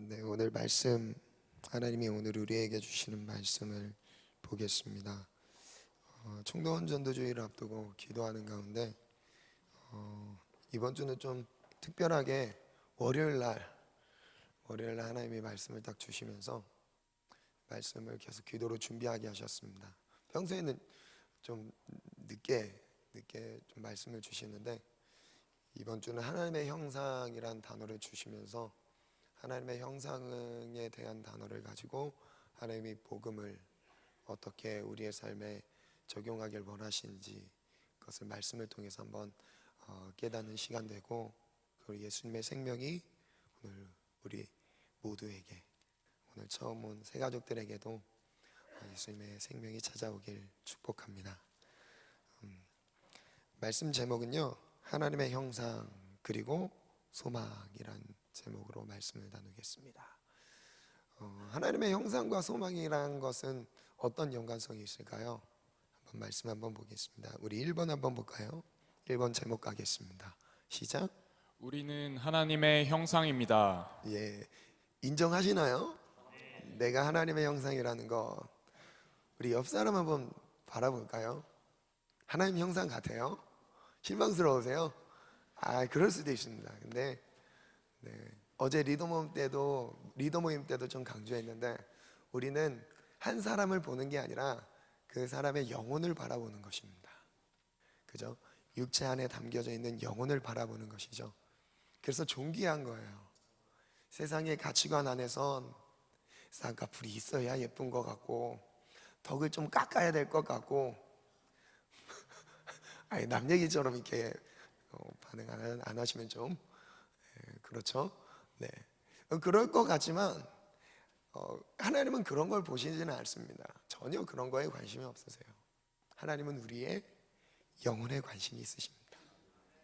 네, 오늘 말씀 하나님이 오늘 우리에게 주시는 말씀을 보겠습니다. 총동원 전도주의를 앞두고 기도하는 가운데 이번 주는 좀 특별하게 월요일 날 하나님이 말씀을 딱 주시면서 말씀을 계속 기도로 준비하게 하셨습니다. 평소에는 좀 늦게 좀 말씀을 주시는데 이번 주는 하나님의 형상이란 단어를 주시면서 하나님의 형상에 대한 단어를 가지고 하나님이 복음을 어떻게 우리의 삶에 적용하길 원하시는지 그것을 말씀을 통해서 한번 깨닫는 시간 되고, 그리고 예수님의 생명이 오늘 우리 모두에게, 오늘 처음 온 새 가족들에게도 예수님의 생명이 찾아오길 축복합니다. 말씀 제목은요, 하나님의 형상 그리고 소망이란 제목으로 말씀을 나누겠습니다. 하나님의 형상과 소망이란 것은 어떤 연관성이 있을까요? 한번 말씀 한번 보겠습니다. 우리 1번 한번 볼까요? 1번 제목 가겠습니다. 시작. 우리는 하나님의 형상입니다. 예, 인정하시나요? 내가 하나님의 형상이라는 거. 우리 옆 사람 한번 바라볼까요? 하나님 형상 같아요? 실망스러우세요? 그럴 수도 있습니다. 근데 어제 리더 모임 때도 좀 강조했는데, 우리는 한 사람을 보는 게 아니라 그 사람의 영혼을 바라보는 것입니다. 그죠? 육체 안에 담겨져 있는 영혼을 바라보는 것이죠. 그래서 존귀한 거예요. 세상의 가치관 안에선 쌍꺼풀이 있어야 예쁜 것 같고, 덕을 좀 깎아야 될 것 같고, 남 얘기처럼 이렇게 반응 안 하시면 좀 그렇죠? 네, 그럴 것 같지만 하나님은 그런 걸 보시지는 않습니다. 전혀 그런 거에 관심이 없으세요. 하나님은 우리의 영혼에 관심이 있으십니다.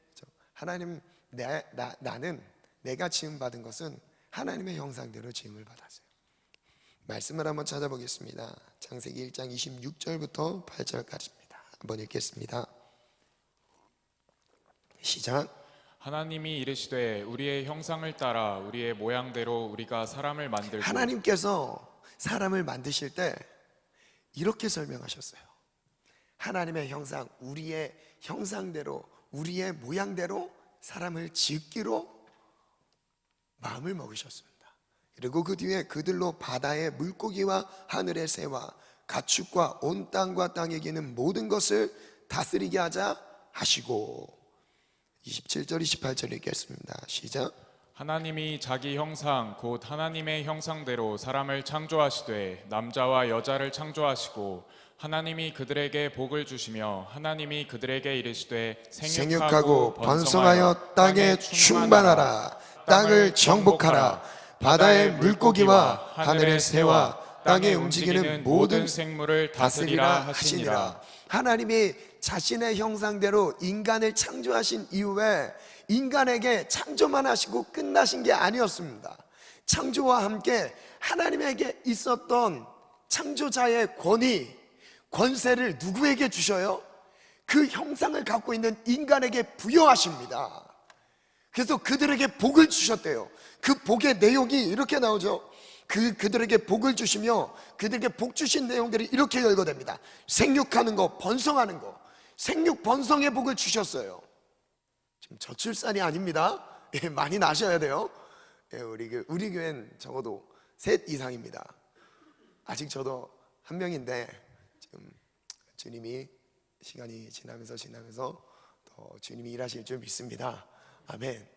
그렇죠? 하나님, 나는 내가 지음 받은 것은 하나님의 형상대로 지음을 받았어요. 말씀을 한번 찾아보겠습니다. 창세기 1장 26절부터 8절까지입니다. 한번 읽겠습니다. 시작. 하나님이 이르시되 우리의 형상을 따라 우리의 모양대로 우리가 사람을 만들고. 하나님께서 사람을 만드실 때 이렇게 설명하셨어요. 하나님의 형상, 우리의 형상대로, 우리의 모양대로 사람을 짓기로 마음을 먹으셨습니다. 그리고 그 뒤에 그들로 바다의 물고기와 하늘의 새와 가축과 온 땅과 땅에 기는 모든 것을 다스리게 하자 하시고. 27절 28절 읽겠습니다. 시작. 하나님이 자기 형상 곧 하나님의 형상대로 사람을 창조하시되 남자와 여자를 창조하시고 하나님이 그들에게 복을 주시며 하나님이 그들에게 이르시되 생육하고 번성하여 땅에 충만하라. 땅을 정복하라. 바다의 물고기와 하늘의 새와 땅에 움직이는 모든 생물을 다스리라 하시니라. 하나님이 자신의 형상대로 인간을 창조하신 이후에 인간에게 창조만 하시고 끝나신 게 아니었습니다. 창조와 함께 하나님에게 있었던 창조자의 권세를 누구에게 주셔요? 그 형상을 갖고 있는 인간에게 부여하십니다. 그래서 그들에게 복을 주셨대요. 그 복의 내용이 이렇게 나오죠. 그들에게 복을 주시며 그들에게 복 주신 내용들이 이렇게 열거됩니다. 생육하는 거, 번성하는 거, 생육 번성의 복을 주셨어요. 지금 저출산이 아닙니다. 많이 나셔야 돼요. 우리 교회는 적어도 셋 이상입니다. 아직 저도 한 명인데 지금 주님이 시간이 지나면서 더 주님이 일하실 줄 믿습니다. 아멘.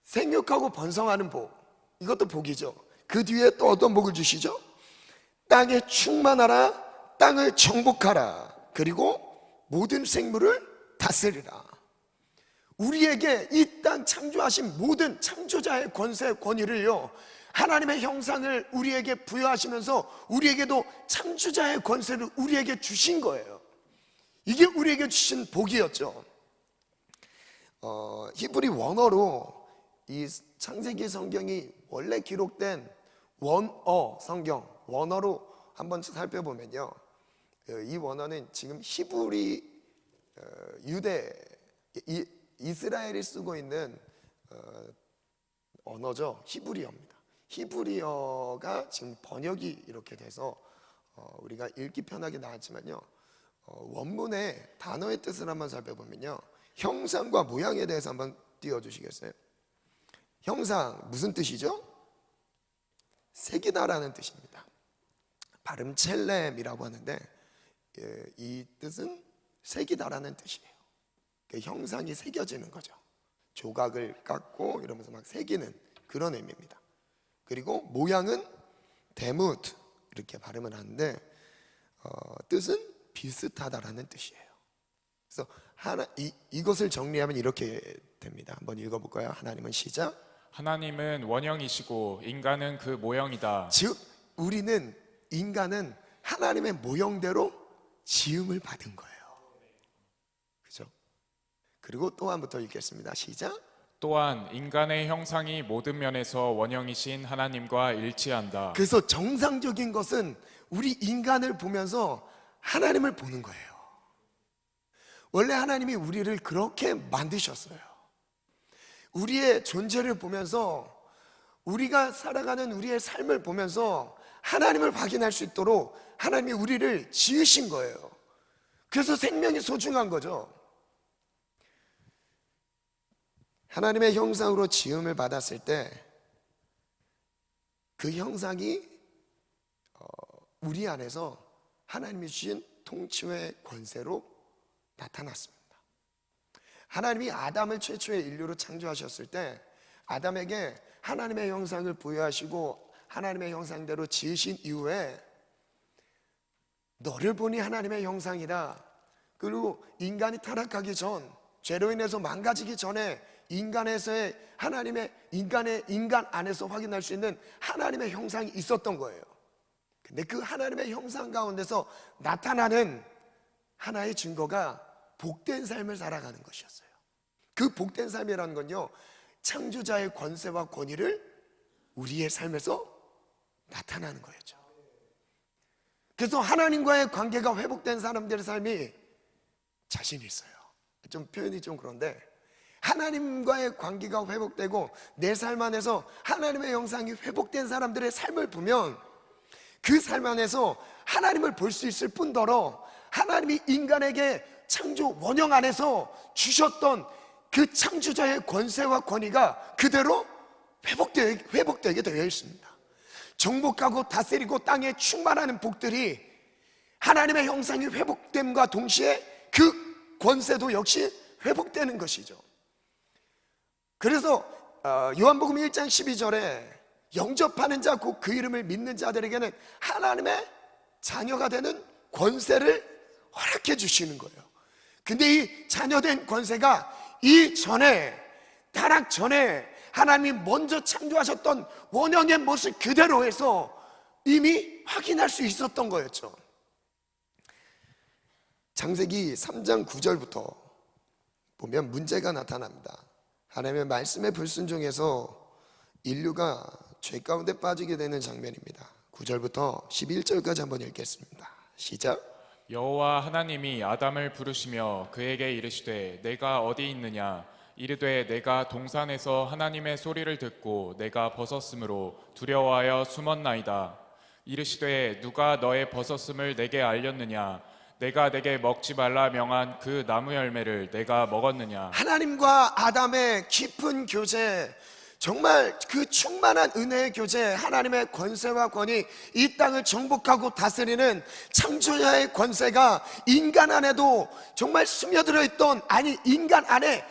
생육하고 번성하는 복, 이것도 복이죠. 그 뒤에 또 어떤 복을 주시죠? 땅에 충만하라, 땅을 정복하라, 그리고 모든 생물을 다스리라. 우리에게 이 땅 창조하신 모든 창조자의 권세, 권위를요, 하나님의 형상을 우리에게 부여하시면서 우리에게도 창조자의 권세를 우리에게 주신 거예요. 이게 우리에게 주신 복이었죠. 히브리 원어로 이 창세기 성경이 원래 기록된 원어 성경, 원어로 한번 살펴보면요, 이 원어는 지금 히브리 이스라엘이 쓰고 있는 언어죠. 히브리어입니다. 히브리어가 지금 번역이 이렇게 돼서 우리가 읽기 편하게 나왔지만요, 원문의 단어의 뜻을 한번 살펴보면요, 형상과 모양에 대해서 한번 띄워주시겠어요? 형상 무슨 뜻이죠? 색이다라는 뜻입니다. 발음 첼렘이라고 하는데 이 뜻은 색이다라는 뜻이에요. 그 형상이 새겨지는 거죠. 조각을 깎고 이러면서 막 새기는 그런 의미입니다. 그리고 모양은 데무트 이렇게 발음을 하는데 뜻은 비슷하다라는 뜻이에요. 그래서 이것을 정리하면 이렇게 됩니다. 한번 읽어볼까요? 하나님은 시작. 하나님은 원형이시고 인간은 그 모형이다. 즉 인간은 하나님의 모형대로 지음을 받은 거예요. 그죠? 그리고 또 한 번 더 읽겠습니다. 시작. 또한 인간의 형상이 모든 면에서 원형이신 하나님과 일치한다. 그래서 정상적인 것은 우리 인간을 보면서 하나님을 보는 거예요. 원래 하나님이 우리를 그렇게 만드셨어요. 우리의 존재를 보면서, 우리가 살아가는 우리의 삶을 보면서 하나님을 확인할 수 있도록 하나님이 우리를 지으신 거예요. 그래서 생명이 소중한 거죠. 하나님의 형상으로 지음을 받았을 때 그 형상이 우리 안에서 하나님이 주신 통치의 권세로 나타났습니다. 하나님이 아담을 최초의 인류로 창조하셨을 때 아담에게 하나님의 형상을 부여하시고 하나님의 형상대로 지으신 이후에 너를 보니 하나님의 형상이다. 그리고 인간이 타락하기 전, 죄로 인해서 망가지기 전에 인간 안에서 확인할 수 있는 하나님의 형상이 있었던 거예요. 근데 그 하나님의 형상 가운데서 나타나는 하나의 증거가 복된 삶을 살아가는 것이었어요. 그 복된 삶이라는 건요, 창조자의 권세와 권위를 우리의 삶에서 나타나는 거였죠. 그래서 하나님과의 관계가 회복된 사람들의 삶이 자신 있어요. 좀 표현이 좀 그런데, 하나님과의 관계가 회복되고 내 삶 안에서 하나님의 형상이 회복된 사람들의 삶을 보면 그 삶 안에서 하나님을 볼 수 있을 뿐더러 하나님이 인간에게 창조 원형 안에서 주셨던 그 창조자의 권세와 권위가 그대로 회복되게 되어 있습니다. 정복하고 다스리고 땅에 충만하는 복들이 하나님의 형상이 회복됨과 동시에 그 권세도 역시 회복되는 것이죠. 그래서 요한복음 1장 12절에 영접하는 자 곧 그 이름을 믿는 자들에게는 하나님의 자녀가 되는 권세를 허락해 주시는 거예요. 근데 이 자녀된 권세가 이전에, 타락 전에 하나님이 먼저 창조하셨던 원형의 모습 그대로 해서 이미 확인할 수 있었던 거였죠. 창세기 3장 9절부터 보면 문제가 나타납니다. 하나님의 말씀에 불순종해서 인류가 죄 가운데 빠지게 되는 장면입니다. 9절부터 11절까지 한번 읽겠습니다. 시작. 여호와 하나님이 아담을 부르시며 그에게 이르시되 내가 어디 있느냐. 이르되 내가 동산에서 하나님의 소리를 듣고 내가 벗었으므로 두려워하여 숨었나이다. 이르시되 누가 너의 벗었음을 내게 알렸느냐. 내가 내게 먹지 말라 명한 그 나무 열매를 내가 먹었느냐. 하나님과 아담의 깊은 교제, 정말 그 충만한 은혜의 교제, 하나님의 권세와 권위, 이 땅을 정복하고 다스리는 창조자의 권세가 인간 안에도 정말 스며들어 있던, 아니 인간 안에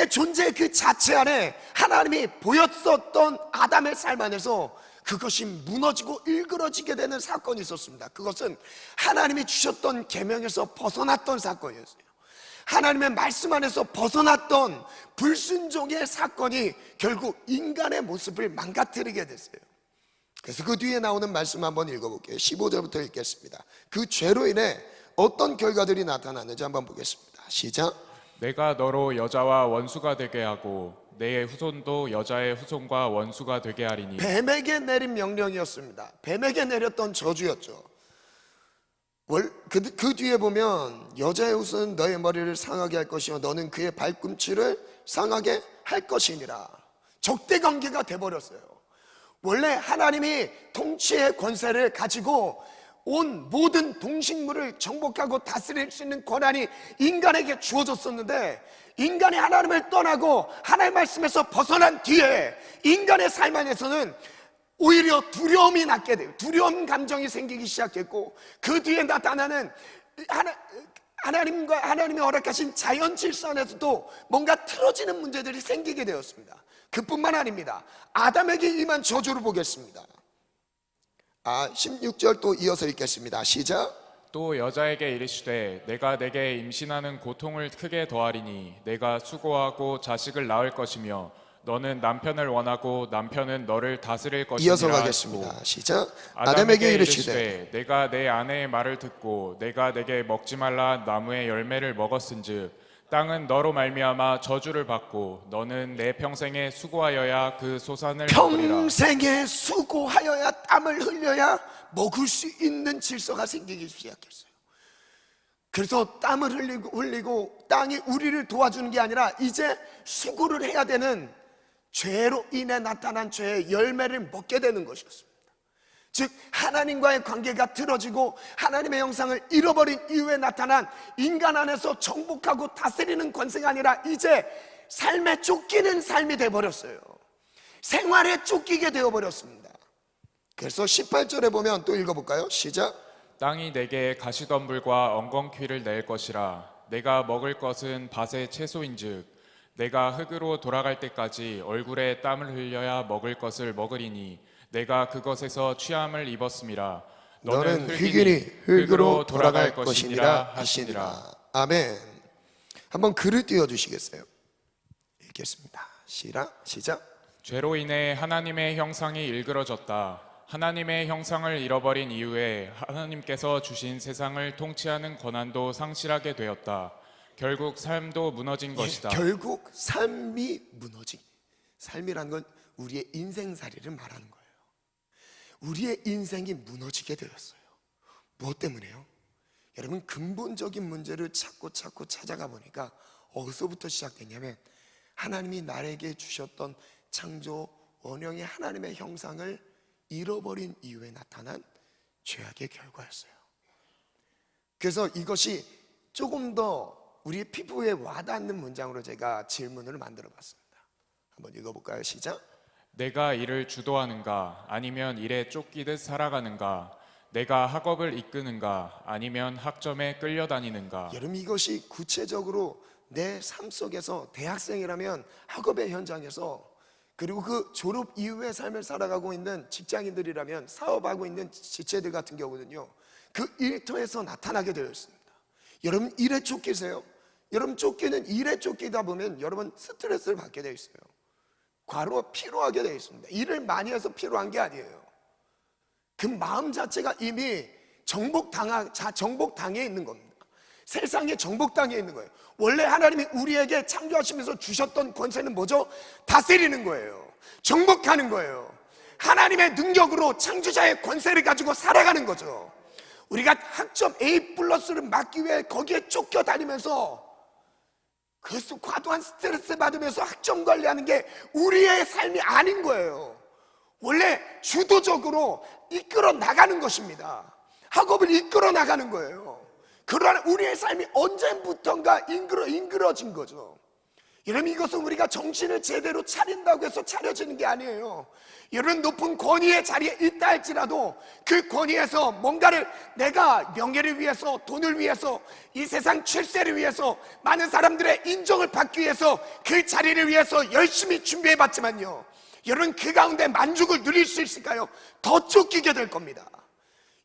존재 그 자체 안에 하나님이 보였었던 아담의 삶 안에서 그것이 무너지고 일그러지게 되는 사건이 있었습니다. 그것은 하나님이 주셨던 계명에서 벗어났던 사건이었어요. 하나님의 말씀 안에서 벗어났던 불순종의 사건이 결국 인간의 모습을 망가뜨리게 됐어요. 그래서 그 뒤에 나오는 말씀 한번 읽어볼게요. 15절부터 읽겠습니다. 그 죄로 인해 어떤 결과들이 나타났는지 한번 보겠습니다. 시작. 내가 너로 여자와 원수가 되게 하고 내 후손도 여자의 후손과 원수가 되게 하리니. 뱀에게 내린 명령이었습니다. 뱀에게 내렸던 저주였죠. 그 뒤에 보면 여자의 후손은 너의 머리를 상하게 할 것이요 너는 그의 발꿈치를 상하게 할 것이니라. 적대 관계가 돼버렸어요. 원래 하나님이 통치의 권세를 가지고 온 모든 동식물을 정복하고 다스릴 수 있는 권한이 인간에게 주어졌었는데, 인간이 하나님을 떠나고 하나님의 말씀에서 벗어난 뒤에 인간의 삶 안에서는 오히려 두려움이 낳게 돼요. 두려움 감정이 생기기 시작했고, 그 뒤에 나타나는 하나님이 허락하신 자연 질서 안에서도 뭔가 틀어지는 문제들이 생기게 되었습니다. 그뿐만 아닙니다. 아담에게 임한 저주를 보겠습니다. 16절 또 이어서 읽겠습니다. 시작. 또 여자에게 이르시되 내가 내게 임신하는 고통을 크게 더하리니 내가 수고하고 자식을 낳을 것이며 너는 남편을 원하고 남편은 너를 다스릴 것이니라. 이어서 가겠습니다. 시작. 아담에게 이르시되 내가 내 아내의 말을 듣고 내가 내게 먹지 말라 나무의 열매를 먹었은즉 땅은 너로 말미암아 저주를 받고 너는 내 평생에 수고하여야 그 소산을 먹으리라. 평생에 수고하여야 땀을 흘려야 먹을 수 있는 질서가 생기기 시작했어요. 그래서 땀을 흘리고 땅이 우리를 도와주는 게 아니라 이제 수고를 해야 되는, 죄로 인해 나타난 죄의 열매를 먹게 되는 것이었습니다. 즉 하나님과의 관계가 틀어지고 하나님의 형상을 잃어버린 이후에 나타난 인간 안에서 정복하고 다스리는 권세가 아니라 이제 삶에 쫓기는 삶이 되어버렸어요. 생활에 쫓기게 되어버렸습니다. 그래서 18절에 보면 또 읽어볼까요? 시작. 땅이 내게 가시덤불과 엉겅퀴를 낼 것이라. 내가 먹을 것은 밭의 채소인즉 내가 흙으로 돌아갈 때까지 얼굴에 땀을 흘려야 먹을 것을 먹으리니 내가 그것에서 취함을 입었음이라. 너는 흙이니 흙으로 돌아갈 것이니라 하시니라. 아멘. 한번 글을 띄워주시겠어요? 읽겠습니다. 시작. 죄로 인해 하나님의 형상이 일그러졌다. 하나님의 형상을 잃어버린 이후에 하나님께서 주신 세상을 통치하는 권한도 상실하게 되었다. 결국 삶도 무너진 것이다. 결국 삶이 무너진, 삶이란 건 우리의 인생살이를 말하는 거예요. 우리의 인생이 무너지게 되었어요. 무엇 때문에요? 여러분, 근본적인 문제를 찾고 찾아가 보니까 어디서부터 시작되냐면 하나님이 나에게 주셨던 창조 원형의 하나님의 형상을 잃어버린 이후에 나타난 죄악의 결과였어요. 그래서 이것이 조금 더 우리의 피부에 와닿는 문장으로 제가 질문을 만들어 봤습니다. 한번 읽어볼까요? 시작. 내가 일을 주도하는가 아니면 일에 쫓기듯 살아가는가? 내가 학업을 이끄는가 아니면 학점에 끌려다니는가? 여러분, 이것이 구체적으로 내 삶 속에서 대학생이라면 학업의 현장에서, 그리고 그 졸업 이후의 삶을 살아가고 있는 직장인들이라면 사업하고 있는 지체들 같은 경우는요, 그 일터에서 나타나게 되어 있습니다. 여러분, 일에 쫓기세요? 여러분, 일에 쫓기다 보면 여러분 스트레스를 받게 되어 있어요. 과로 피로하게 되어 있습니다. 일을 많이 해서 피로한 게 아니에요. 그 마음 자체가 이미 정복당해 있는 겁니다. 세상에 정복당해 있는 거예요. 원래 하나님이 우리에게 창조하시면서 주셨던 권세는 뭐죠? 다스리는 거예요. 정복하는 거예요. 하나님의 능력으로 창조자의 권세를 가지고 살아가는 거죠. 우리가 학점 A+를 맞기 위해 거기에 쫓겨다니면서 그래서 과도한 스트레스 받으면서 학점 관리하는 게 우리의 삶이 아닌 거예요. 원래 주도적으로 이끌어 나가는 것입니다. 학업을 이끌어 나가는 거예요. 그러나 우리의 삶이 언제부턴가 잉그러진 거죠. 여러분, 이것은 우리가 정신을 제대로 차린다고 해서 차려지는 게 아니에요. 여러분, 높은 권위의 자리에 있다 할지라도 그 권위에서 뭔가를, 내가 명예를 위해서, 돈을 위해서, 이 세상 출세를 위해서, 많은 사람들의 인정을 받기 위해서 그 자리를 위해서 열심히 준비해봤지만요, 여러분, 그 가운데 만족을 누릴 수 있을까요? 더 쫓기게 될 겁니다.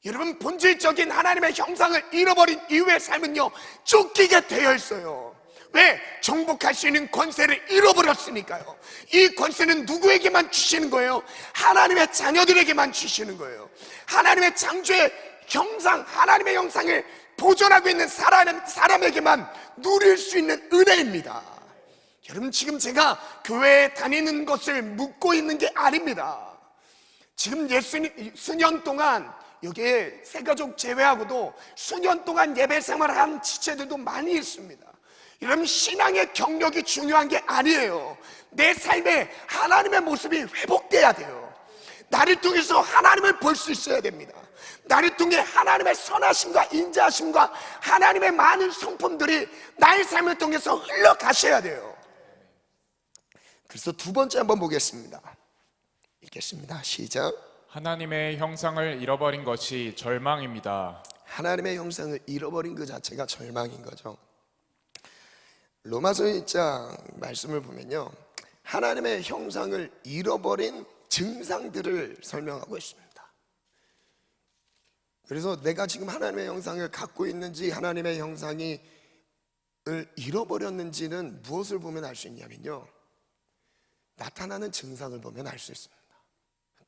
여러분, 본질적인 하나님의 형상을 잃어버린 이후의 삶은요, 쫓기게 되어 있어요. 왜? 정복할 수 있는 권세를 잃어버렸으니까요. 이 권세는 누구에게만 주시는 거예요? 하나님의 자녀들에게만 주시는 거예요. 하나님의 창조의 형상, 하나님의 형상을 보존하고 있는 사람에게만 누릴 수 있는 은혜입니다. 여러분, 지금 제가 교회에 다니는 것을 묻고 있는 게 아닙니다. 지금 수년 동안 여기에 새가족 제외하고도 수년 동안 예배 생활한 지체들도 많이 있습니다. 여러분, 신앙의 경력이 중요한 게 아니에요. 내 삶에 하나님의 모습이 회복돼야 돼요. 나를 통해서 하나님을 볼 수 있어야 됩니다. 나를 통해 하나님의 선하심과 인자하심과 하나님의 많은 성품들이 나의 삶을 통해서 흘러가셔야 돼요. 그래서 두 번째 한번 보겠습니다. 읽겠습니다. 시작. 하나님의 형상을 잃어버린 것이 절망입니다. 하나님의 형상을 잃어버린 그 자체가 절망인 거죠. 로마서 1장 말씀을 보면요, 하나님의 형상을 잃어버린 증상들을 설명하고 있습니다. 그래서 내가 지금 하나님의 형상을 갖고 있는지 하나님의 형상을 잃어버렸는지는 무엇을 보면 알 수 있냐면요, 나타나는 증상을 보면 알 수 있습니다.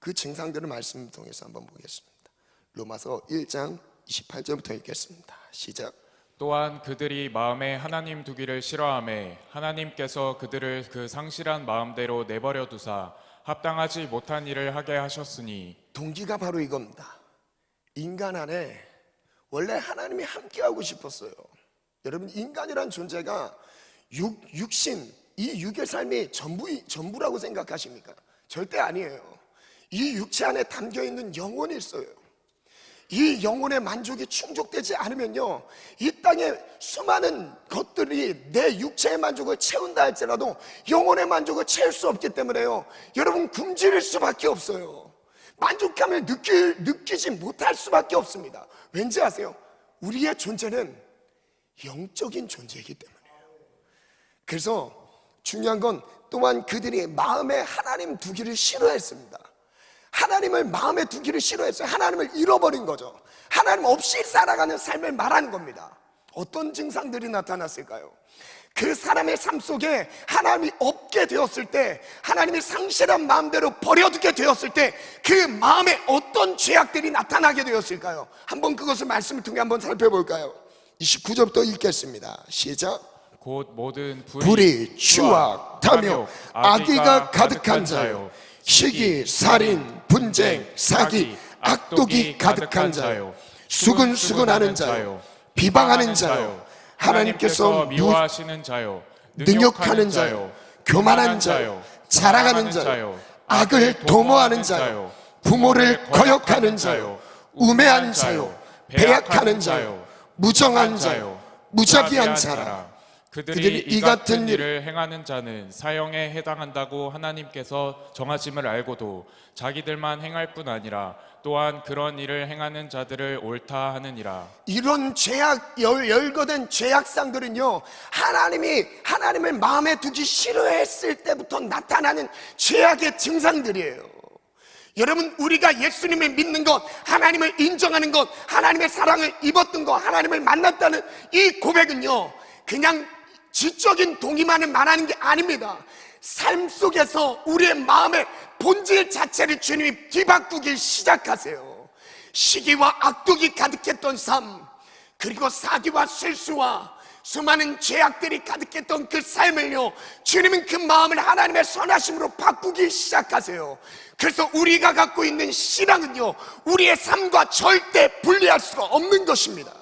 그 증상들을 말씀을 통해서 한번 보겠습니다. 로마서 1장 28절부터 읽겠습니다. 시작. 또한 그들이 마음에 하나님 두기를 싫어하매 하나님께서 그들을 그 상실한 마음대로 내버려 두사 합당하지 못한 일을 하게 하셨으니, 동기가 바로 이겁니다. 인간 안에 원래 하나님이 함께하고 싶었어요. 여러분, 인간이란 존재가 육신, 이 육의 삶이 전부라고 생각하십니까? 절대 아니에요. 이 육체 안에 담겨있는 영혼이 있어요. 이 영혼의 만족이 충족되지 않으면요, 이 땅에 수많은 것들이 내 육체의 만족을 채운다 할지라도 영혼의 만족을 채울 수 없기 때문에요, 여러분, 굶주릴 수밖에 없어요. 만족감을 느끼지 못할 수밖에 없습니다. 왠지 아세요? 우리의 존재는 영적인 존재이기 때문이에요. 그래서 중요한 건 또한 그들이 마음에 하나님 두기를 싫어했습니다. 하나님을 마음에 두기를 싫어했어요. 하나님을 잃어버린 거죠. 하나님 없이 살아가는 삶을 말하는 겁니다. 어떤 증상들이 나타났을까요? 그 사람의 삶 속에 하나님이 없게 되었을 때, 하나님이 상실한 마음대로 버려두게 되었을 때 그 마음에 어떤 죄악들이 나타나게 되었을까요? 한번 그것을 말씀을 통해 한번 살펴볼까요? 29절부터 읽겠습니다. 시작. 곧 모든 불의, 추악, 탐욕, 악의가 가득한 자요, 시기, 살인, 분쟁, 사기, 악독이 가득한 자요, 수근수근하는 자요, 비방하는 자요, 하나님께서 미워하시는 자요, 능욕하는 자요, 교만한 자요, 자랑하는 자요, 악을 도모하는 자요, 부모를 거역하는 자요, 우매한 자요, 배약하는 자요, 무정한 자요, 무자비한 자라. 그들이 이 같은 일을 행하는 자는 사형에 해당한다고 하나님께서 정하심을 알고도 자기들만 행할 뿐 아니라 또한 그런 일을 행하는 자들을 옳다 하느니라. 이런 죄악, 열거된 죄악상들은요, 하나님을 마음에 두기 싫어했을 때부터 나타나는 죄악의 증상들이에요. 여러분, 우리가 예수님을 믿는 것, 하나님을 인정하는 것, 하나님의 사랑을 입었던 것, 하나님을 만났다는 이 고백은요, 그냥 지적인 동의만을 말하는 게 아닙니다. 삶 속에서 우리의 마음의 본질 자체를 주님이 뒤바꾸기 시작하세요. 시기와 악독이 가득했던 삶, 그리고 사기와 실수와 수많은 죄악들이 가득했던 그 삶을요, 주님은 그 마음을 하나님의 선하심으로 바꾸기 시작하세요. 그래서 우리가 갖고 있는 신앙은요, 우리의 삶과 절대 분리할 수가 없는 것입니다.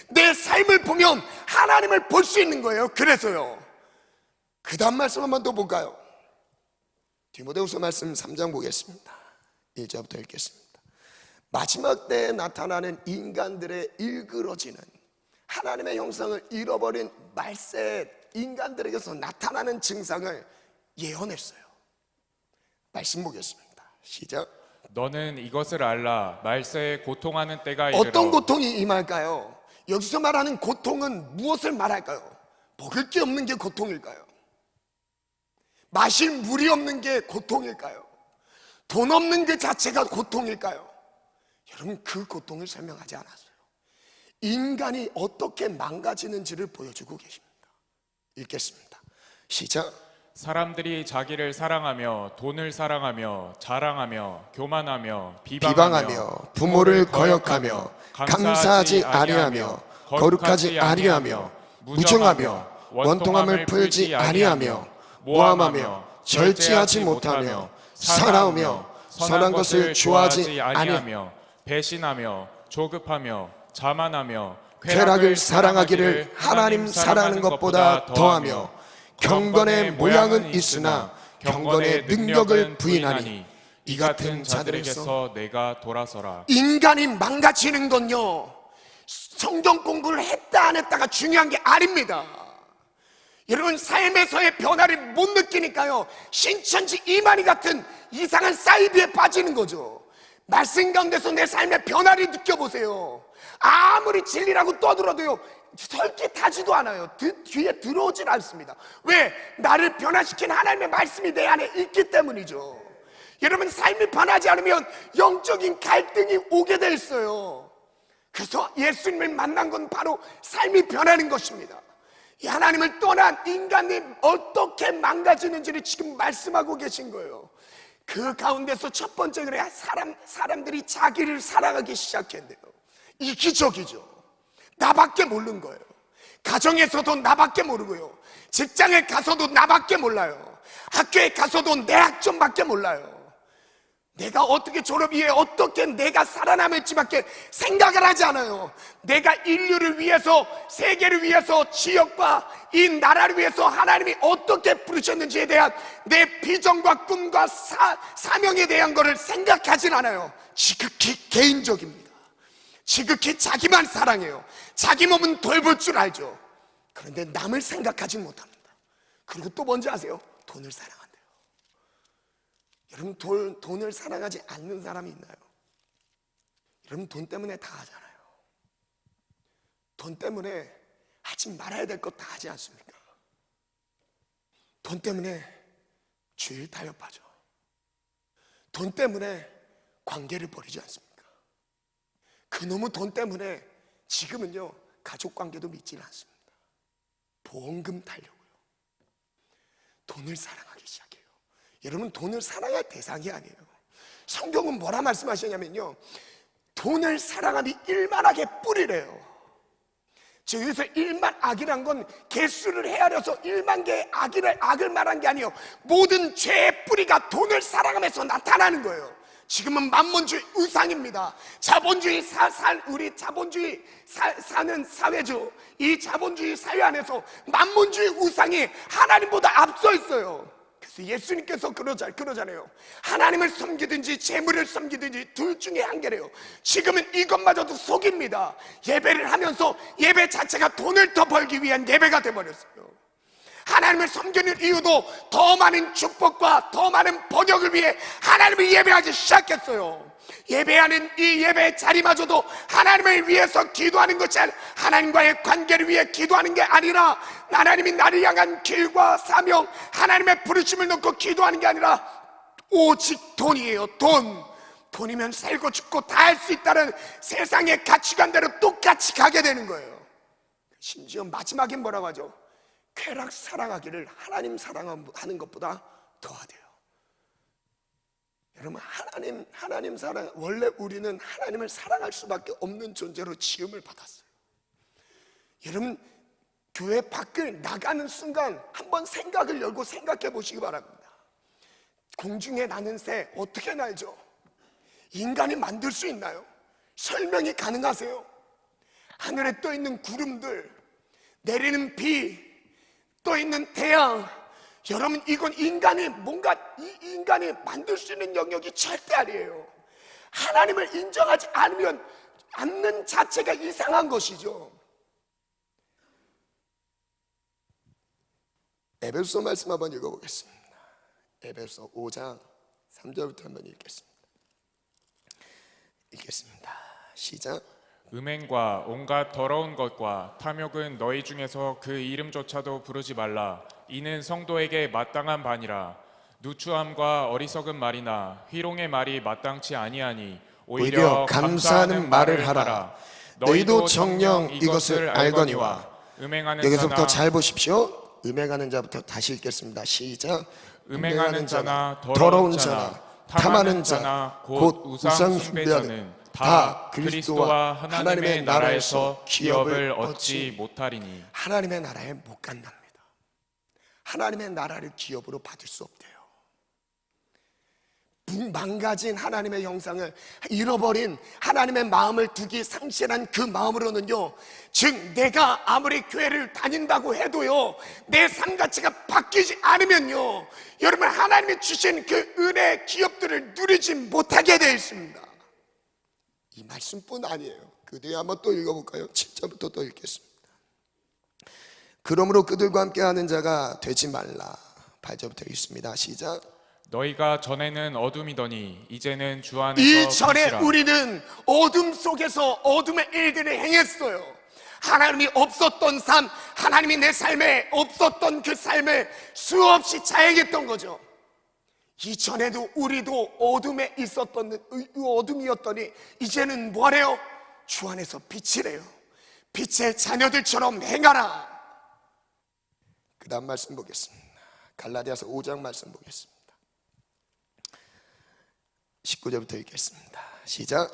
내 삶을 보면 하나님을 볼 수 있는 거예요. 그래서요, 그 다음 말씀 한번 더 볼까요? 디모데후서 말씀 3장 보겠습니다. 1절부터 읽겠습니다. 마지막 때에 나타나는 인간들의 일그러지는, 하나님의 형상을 잃어버린 말세 인간들에게서 나타나는 증상을 예언했어요. 말씀 보겠습니다. 시작. 너는 이것을 알라. 말세에 고통하는 때가 이르러. 어떤 고통이 임할까요? 여기서 말하는 고통은 무엇을 말할까요? 먹을 게 없는 게 고통일까요? 마실 물이 없는 게 고통일까요? 돈 없는 그 자체가 고통일까요? 여러분, 그 고통을 설명하지 않았어요. 인간이 어떻게 망가지는지를 보여주고 계십니다. 읽겠습니다. 시작. 사람들이 자기를 사랑하며 돈을 사랑하며 자랑하며 교만하며 비방하며 부모를 거역하며 감사하지 아니하며 거룩하지 아니하며 무정하며 원통함을 풀지 아니하며 모함하며 절제하지 못하며 사나우며 선한 것을 좋아하지 아니하며 배신하며 조급하며 자만하며 쾌락을 사랑하기를 하나님 사랑하는 것보다 더하며 경건의 모양은 있으나 경건의 능력을 부인하니 이 같은 자들에게서 내가 돌아서라. 인간이 망가지는 건요, 성경 공부를 했다 안 했다가 중요한 게 아닙니다. 여러분, 삶에서의 변화를 못 느끼니까요, 신천지 이만희 같은 이상한 사이비에 빠지는 거죠. 말씀 가운데서 내 삶의 변화를 느껴보세요. 아무리 진리라고 떠들어도요, 설깃하지도 않아요. 뒤에 들어오질 않습니다. 왜? 나를 변화시킨 하나님의 말씀이 내 안에 있기 때문이죠. 여러분, 삶이 변하지 않으면 영적인 갈등이 오게 돼 있어요. 그래서 예수님을 만난 건 바로 삶이 변하는 것입니다. 이 하나님을 떠난 인간이 어떻게 망가지는지를 지금 말씀하고 계신 거예요. 그 가운데서 첫 번째, 그래, 사람들이 자기를 사랑하기 시작했네요. 이기적이죠. 나밖에 모르는 거예요. 가정에서도 나밖에 모르고요, 직장에 가서도 나밖에 몰라요, 학교에 가서도 내 학점밖에 몰라요. 내가 어떻게 졸업 이후에 어떻게 내가 살아남을지밖에 생각을 하지 않아요. 내가 인류를 위해서, 세계를 위해서, 지역과 이 나라를 위해서 하나님이 어떻게 부르셨는지에 대한 내 비전과 꿈과 사명에 대한 것을 생각하진 않아요. 지극히 개인적입니다. 지극히 자기만 사랑해요. 자기 몸은 돌볼 줄 알죠. 그런데 남을 생각하지 못합니다. 그리고 또 뭔지 아세요? 돈을 사랑한대요. 여러분, 돈을 사랑하지 않는 사람이 있나요? 여러분, 돈 때문에 다 하잖아요. 돈 때문에 하지 말아야 될 것 다 하지 않습니까? 돈 때문에 주일 타협하죠. 돈 때문에 관계를 버리지 않습니까? 그놈의 돈 때문에 지금은요, 가족 관계도 믿지는 않습니다. 보험금 타려고요. 돈을 사랑하기 시작해요. 여러분, 돈을 사랑할 대상이 아니에요. 성경은 뭐라 말씀하시냐면요, 돈을 사랑함이 일만하게 뿌리래요. 즉, 여기서 일만 악이란 건 개수를 헤아려서 1만 개의 악을 말한 게 아니에요. 모든 죄의 뿌리가 돈을 사랑하면서 나타나는 거예요. 지금은 만몬주의 우상입니다. 자본주의 우리 자본주의 사는 사회죠. 이 자본주의 사회 안에서 만몬주의 우상이 하나님보다 앞서 있어요. 그래서 예수님께서 그러잖아요. 하나님을 섬기든지 재물을 섬기든지 둘 중에 한 개래요. 지금은 이것마저도 속입니다. 예배를 하면서 예배 자체가 돈을 더 벌기 위한 예배가 되어버렸어요. 하나님을 섬기는 이유도 더 많은 축복과 더 많은 번역을 위해 하나님을 예배하기 시작했어요. 예배하는 이 예배의 자리마저도 하나님을 위해서 기도하는 것이 아니라, 하나님과의 관계를 위해 기도하는 게 아니라, 하나님이 나를 향한 길과 사명, 하나님의 부르심을 놓고 기도하는 게 아니라 오직 돈이에요. 돈이면 살고 죽고 다 할 수 있다는 세상의 가치관대로 똑같이 가게 되는 거예요. 심지어 마지막엔 뭐라고 하죠? 쾌락 사랑하기를 하나님 사랑하는 것보다 더하대요. 여러분, 하나님 사랑, 원래 우리는 하나님을 사랑할 수밖에 없는 존재로 지음을 받았어요. 여러분, 교회 밖을 나가는 순간 한번 생각을 열고 생각해 보시기 바랍니다. 공중에 나는 새 어떻게 날죠? 인간이 만들 수 있나요? 설명이 가능하세요? 하늘에 떠 있는 구름들, 내리는 비, 떠 있는 태양, 여러분, 이건 인간이 만들 수 있는 영역이 절대 아니에요. 하나님을 인정하지 않는 자체가 이상한 것이죠. 에베소서 말씀 한번 읽어보겠습니다. 에베소서 5장 3절부터 한번 읽겠습니다. 시작. 음행과 온갖 더러운 것과 탐욕은 너희 중에서 그 이름조차도 부르지 말라. 이는 성도에게 마땅한 바니라. 누추함과 어리석은 말이나 희롱의 말이 마땅치 아니하니 오히려 감사하는 말을 하라. 너희도 정녕 이것을 알거니와. 여기서부터 잘 보십시오. 음행하는 자부터 다시 읽겠습니다. 시작. 음행하는 자나 더러운 자나 탐하는 자나 곧 우상 숭배자는 다 그리스도와 하나님의 나라에서 기업을 얻지 못하리니. 하나님의 나라에 못 간답니다. 하나님의 나라를 기업으로 받을 수 없대요. 망가진 하나님의 형상을 잃어버린 하나님의 마음을 두기 상실한 그 마음으로는요, 즉 내가 아무리 교회를 다닌다고 해도요, 내 삶 가치가 바뀌지 않으면요, 여러분 하나님이 주신 그 은혜의 기업들을 누리지 못하게 되어 있습니다. 이 말씀뿐 아니에요. 그 뒤에 한번 또 읽어볼까요? 7절부터 또 읽겠습니다. 그러므로 그들과 함께하는 자가 되지 말라. 8절부터 읽습니다. 시작. 너희가 전에는 어둠이더니 이제는 주 안에서 이전에 빛이라. 우리는 어둠 속에서 어둠의 일들을 행했어요. 하나님이 없었던 삶, 하나님이 내 삶에 없었던 그 삶을 수없이 자행했던 거죠. 이전에도 우리도 어둠에 있었던 어둠이었더니 이제는 뭐래요? 주 안에서 빛이래요. 빛의 자녀들처럼 행하라. 그 다음 말씀 보겠습니다. 갈라디아서 5장 말씀 보겠습니다. 19절부터 읽겠습니다. 시작.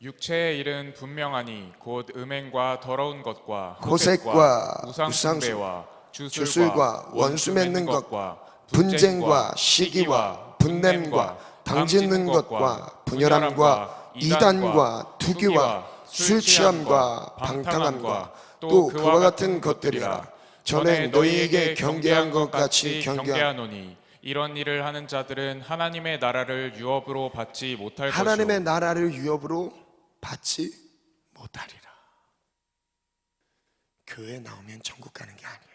육체의 일은 분명하니 곧 음행과 더러운 것과 호색과 우상숭배와 주술과 원수 맺는 것과 분쟁과 시기와 분냄과 당짓는 것과 분열함과 이단과 투기와 술 취함과 방탕함과 또 그와 같은 것들이라. 전에 너희에게 경계한 것 같이 경계하노니 이런 일을 하는 자들은 하나님의 나라를 유업으로 받지 못할 것이요 하나님의 나라를 유업으로 받지 못하리라. 교회 나오면 천국 가는 게 아니에요.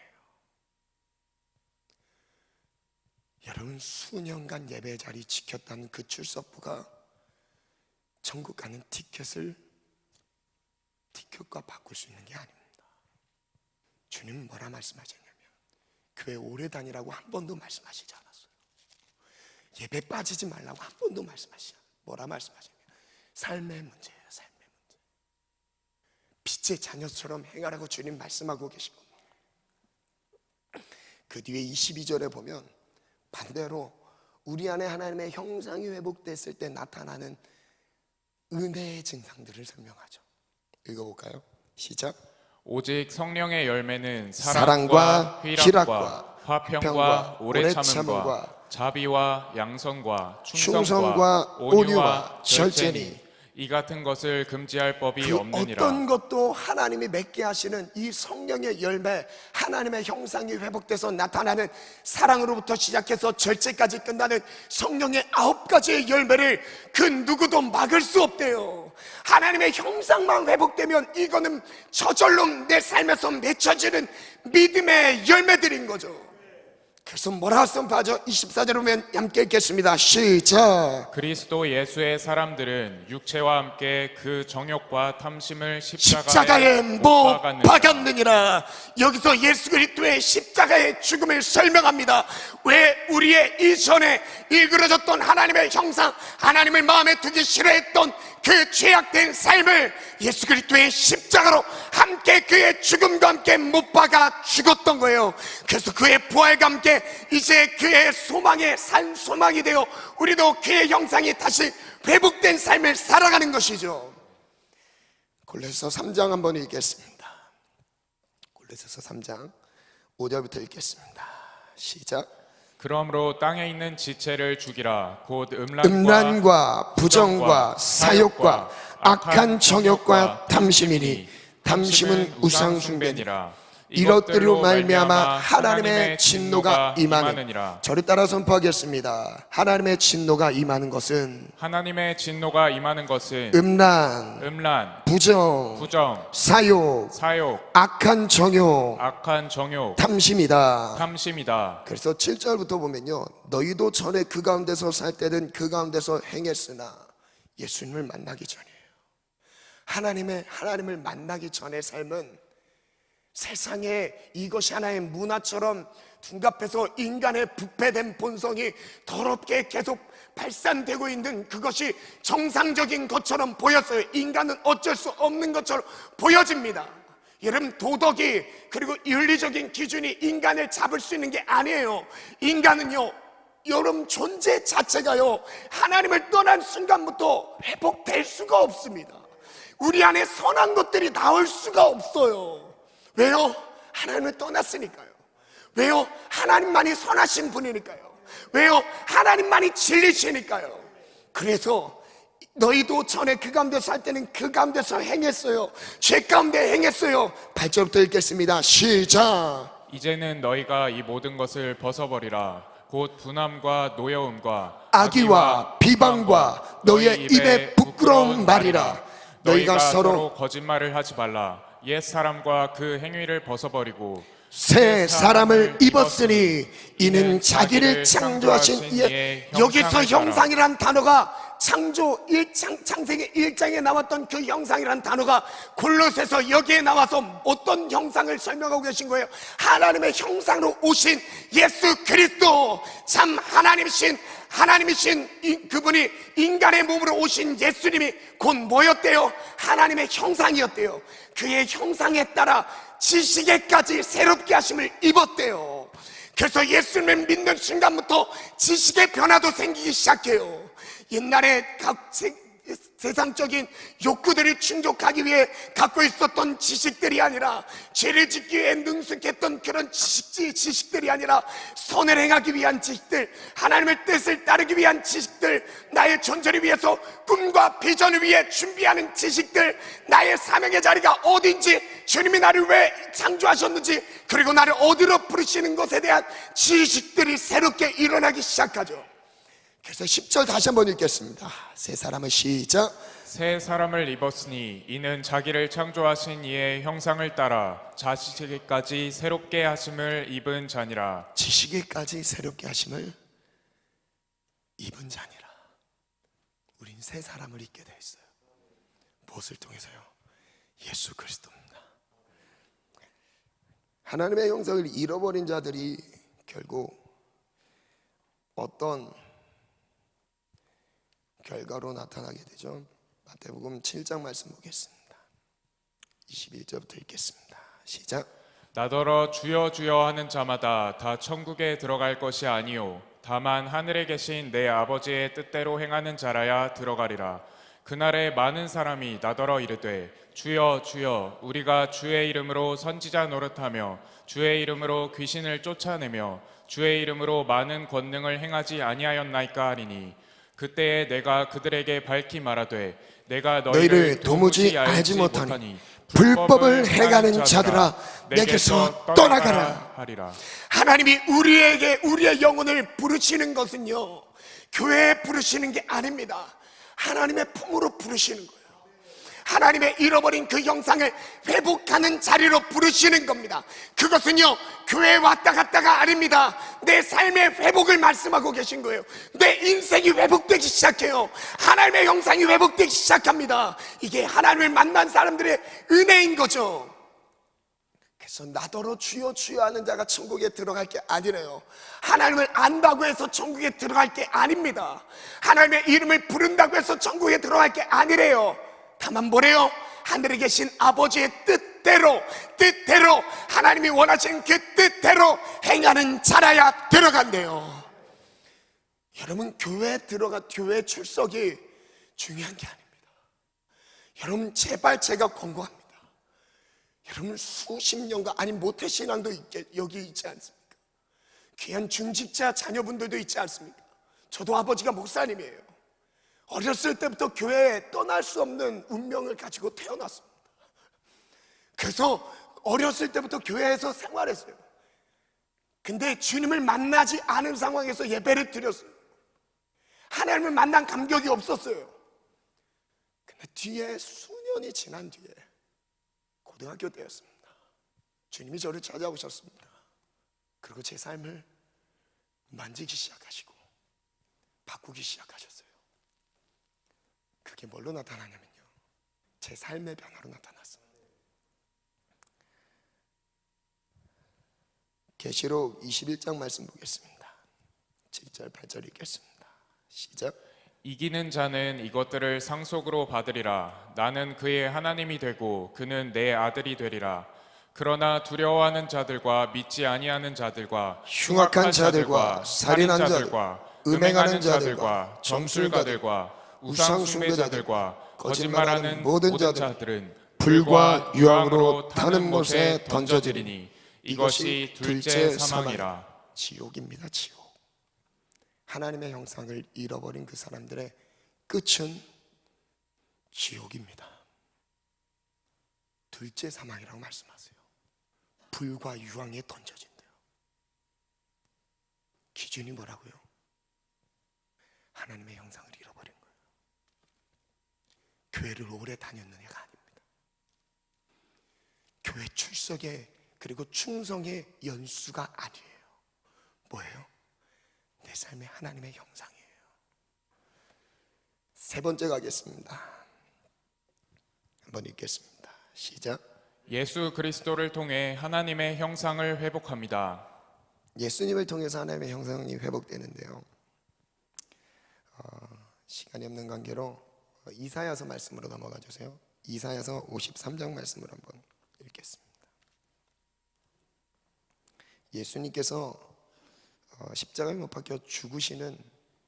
여러분 수년간 예배 자리 지켰다는 그 출석부가 천국 가는 티켓과 바꿀 수 있는 게 아닙니다. 주님은 뭐라 말씀하셨냐면 교회 오래 다니라고 한 번도 말씀하시지 않았어요. 예배 빠지지 말라고 한 번도 말씀하시지 않아요. 뭐라 말씀하셨냐면 삶의 문제예요. 삶의 문제. 빛의 자녀처럼 행하라고 주님 말씀하고 계시고, 그 뒤에 22절에 보면 반대로 우리 안에 하나님의 형상이 회복됐을 때 나타나는 은혜의 증상들을 설명하죠. 읽어볼까요? 시작. 오직 성령의 열매는 사랑과 희락과 희락과 화평과 오래 오래 참음과 참음과 자비와 양선과 충성과 충성과 온유와 온유와 절제니 절제니 이 같은 것을 금지할 법이 그 없느니라. 어떤 것도 하나님이 맺게 하시는 이 성령의 열매, 하나님의 형상이 회복돼서 나타나는 사랑으로부터 시작해서 절제까지 끝나는 성령의 9가지의 열매를 그 누구도 막을 수 없대요. 하나님의 형상만 회복되면 이거는 저절로 내 삶에서 맺혀지는 믿음의 열매들인 거죠. 그래서 뭐라 선포하죠? 24절 보면 함께 읽겠습니다. 시작. 그리스도 예수의 사람들은 육체와 함께 그 정욕과 탐심을 십자가에 못 박았느니라. 여기서 예수 그리스도의 십자가의 죽음을 설명합니다. 왜 우리의 이전에 일그러졌던 하나님의 형상, 하나님을 마음에 두기 싫어했던 그 죄악된 삶을 예수 그리스도의 십자가로 함께 그의 죽음과 함께 못 박아 죽었던 거예요. 그래서 그의 부활과 함께 이제 그의 소망의 산 소망이 되어 우리도 그의 형상이 다시 회복된 삶을 살아가는 것이죠. 골로새서 3장 한번 읽겠습니다. 골로새서 3장 5절부터 읽겠습니다. 시작. 그러므로 땅에 있는 지체를 죽이라. 곧 음란과 부정과 사욕과 악한 정욕과 탐심이니 탐심은 우상 숭배니라. 이것들로 말미암아 하나님의 진노가 임하느니라. 저를 따라 선포하겠습니다. 하나님의 진노가 임하는 것은 하나님의 진노가 임하는 것은 음란, 부정, 사욕, 악한 정욕, 탐심이다. 그래서 7절부터 보면요, 너희도 전에 그 가운데서 살 때는 그 가운데서 행했으나 예수님을 만나기 전이에요. 하나님을 만나기 전의 삶은 세상에 이것이 하나의 문화처럼 둔갑해서 인간의 부패된 본성이 더럽게 계속 발산되고 있는 그것이 정상적인 것처럼 보였어요. 인간은 어쩔 수 없는 것처럼 보여집니다. 여러분, 도덕이 그리고 윤리적인 기준이 인간을 잡을 수 있는 게 아니에요. 인간은요, 여러분 존재 자체가요, 하나님을 떠난 순간부터 회복될 수가 없습니다. 우리 안에 선한 것들이 나올 수가 없어요. 왜요? 하나님을 떠났으니까요. 왜요? 하나님만이 선하신 분이니까요. 왜요? 하나님만이 진리시니까요. 그래서 너희도 전에 그 가운데 살 때는 그 가운데서 행했어요. 죄 가운데 행했어요. 8절부터 읽겠습니다. 시작. 이제는 너희가 이 모든 것을 벗어버리라. 곧 분함과 노여움과 악의와 비방과 너희의 입에 부끄러운 말이라. 너희가 서로 거짓말을 하지 말라. 옛 사람과 그 행위를 벗어버리고 새 사람을 입었으니 이는 자기를 창조하신 이의. 여기서 형상이란 단어가 창세기 1장에 나왔던 그 형상이란 단어가 골로새서 여기에 나와서 어떤 형상을 설명하고 계신 거예요? 하나님의 형상으로 오신 예수 그리스도, 참 하나님이신 그분이 인간의 몸으로 오신 예수님이 곧 뭐였대요? 하나님의 형상이었대요. 그의 형상에 따라 지식에까지 새롭게 하심을 입었대요. 그래서 예수님을 믿는 순간부터 지식의 변화도 생기기 시작해요. 옛날에 각 세상적인 욕구들을 충족하기 위해 갖고 있었던 지식들이 아니라, 죄를 짓기 위해 능숙했던 그런 지식들이 아니라, 선을 행하기 위한 지식들, 하나님의 뜻을 따르기 위한 지식들, 나의 존재를 위해서 꿈과 비전을 위해 준비하는 지식들, 나의 사명의 자리가 어딘지, 주님이 나를 왜 창조하셨는지, 그리고 나를 어디로 부르시는 것에 대한 지식들이 새롭게 일어나기 시작하죠. 그래서 10절 다시 한번 읽겠습니다. 새 사람을 시작. 새 사람을 입었으니 이는 자기를 창조하신 이의 형상을 따라 자식에게까지 새롭게 하심을 입은 자니라. 지식에까지 새롭게 하심을 입은 자니라. 우린 새 사람을 입게 되어 있어요. 무엇을 통해서요? 예수 그리스도입니다. 하나님의 형상을 잃어버린 자들이 결국 어떤 결과로 나타나게 되죠. 마태복음 7장 말씀 보겠습니다. 21절부터 읽겠습니다. 시작. 나더러 주여 주여 하는 자마다 다 천국에 들어갈 것이 아니요 다만 하늘에 계신 내 아버지의 뜻대로 행하는 자라야 들어가리라. 그날에 많은 사람이 나더러 이르되 주여 주여 우리가 주의 이름으로 선지자 노릇하며 주의 이름으로 귀신을 쫓아내며 주의 이름으로 많은 권능을 행하지 아니하였나이까 하리니 그때에 내가 그들에게 밝히 말하되 내가 너희를 도무지 알지 못하니 불법을 행하는 자들아 내게서 떠나가라 하리라. 하나님이 우리의 영혼을 부르시는 것은요, 교회에 부르시는 게 아닙니다. 하나님의 품으로 부르시는 거예요. 하나님의 잃어버린 그 형상을 회복하는 자리로 부르시는 겁니다. 그것은요, 교회에 왔다 갔다가 아닙니다. 내 삶의 회복을 말씀하고 계신 거예요. 내 인생이 회복되기 시작해요. 하나님의 형상이 회복되기 시작합니다. 이게 하나님을 만난 사람들의 은혜인 거죠. 그래서 나더러 주여 주여 하는 자가 천국에 들어갈 게 아니래요. 하나님을 안다고 해서 천국에 들어갈 게 아닙니다. 하나님의 이름을 부른다고 해서 천국에 들어갈 게 아니래요. 다만 뭐래요? 하늘에 계신 아버지의 뜻대로 하나님이 원하신 그 뜻대로 행하는 자라야 들어간대요. 여러분, 교회 출석이 중요한 게 아닙니다. 여러분, 제발 제가 권고합니다. 여러분, 수십 년간, 아니 모태신앙도 여기 있지 않습니까? 귀한 중직자 자녀분들도 있지 않습니까? 저도 아버지가 목사님이에요. 어렸을 때부터 교회에 떠날 수 없는 운명을 가지고 태어났습니다. 그래서 어렸을 때부터 교회에서 생활했어요. 근데 주님을 만나지 않은 상황에서 예배를 드렸어요. 하나님을 만난 감격이 없었어요. 근데 뒤에 수년이 지난 뒤에 고등학교 때였습니다. 주님이 저를 찾아오셨습니다. 그리고 제 삶을 만지기 시작하시고 바꾸기 시작하셨어요. 그게 뭘로 나타나냐면요, 제 삶의 변화로 나타났습니다. 계시록 21장 말씀 보겠습니다. 7절 8절 읽겠습니다. 시작. 이기는 자는 이것들을 상속으로 받으리라. 나는 그의 하나님이 되고 그는 내 아들이 되리라. 그러나 두려워하는 자들과 믿지 아니하는 자들과 흉악한 자들과 살인한 자들과 음행하는 자들과 점술가들과 우상 숭배자들과 거짓말하는 모든 자들은 불과 유황으로 타는 못에 던져지리니 이것이 둘째 사망이라. 지옥입니다. 지옥. 하나님의 형상을 잃어버린 그 사람들의 끝은 지옥입니다. 둘째 사망이라고 말씀하세요. 불과 유황에 던져진대요. 기준이 뭐라고요? 하나님의 형상을 잃어버린 거예요. 교회를 오래 다녔느냐가 아닙니다. 교회 출석에 그리고 충성의 연수가 아니에요. 뭐예요? 내 삶의 하나님의 형상이에요. 세 번째 가겠습니다. 한번 읽겠습니다. 시작. 예수 그리스도를 통해 하나님의 형상을 회복합니다. 예수님을 통해서 하나님의 형상이 회복되는데요. 시간이 없는 관계로 이사야서 말씀으로 넘어가 주세요. 이사야서 53장 말씀을 한번 읽겠습니다. 예수님께서 십자가에 못 박혀 죽으시는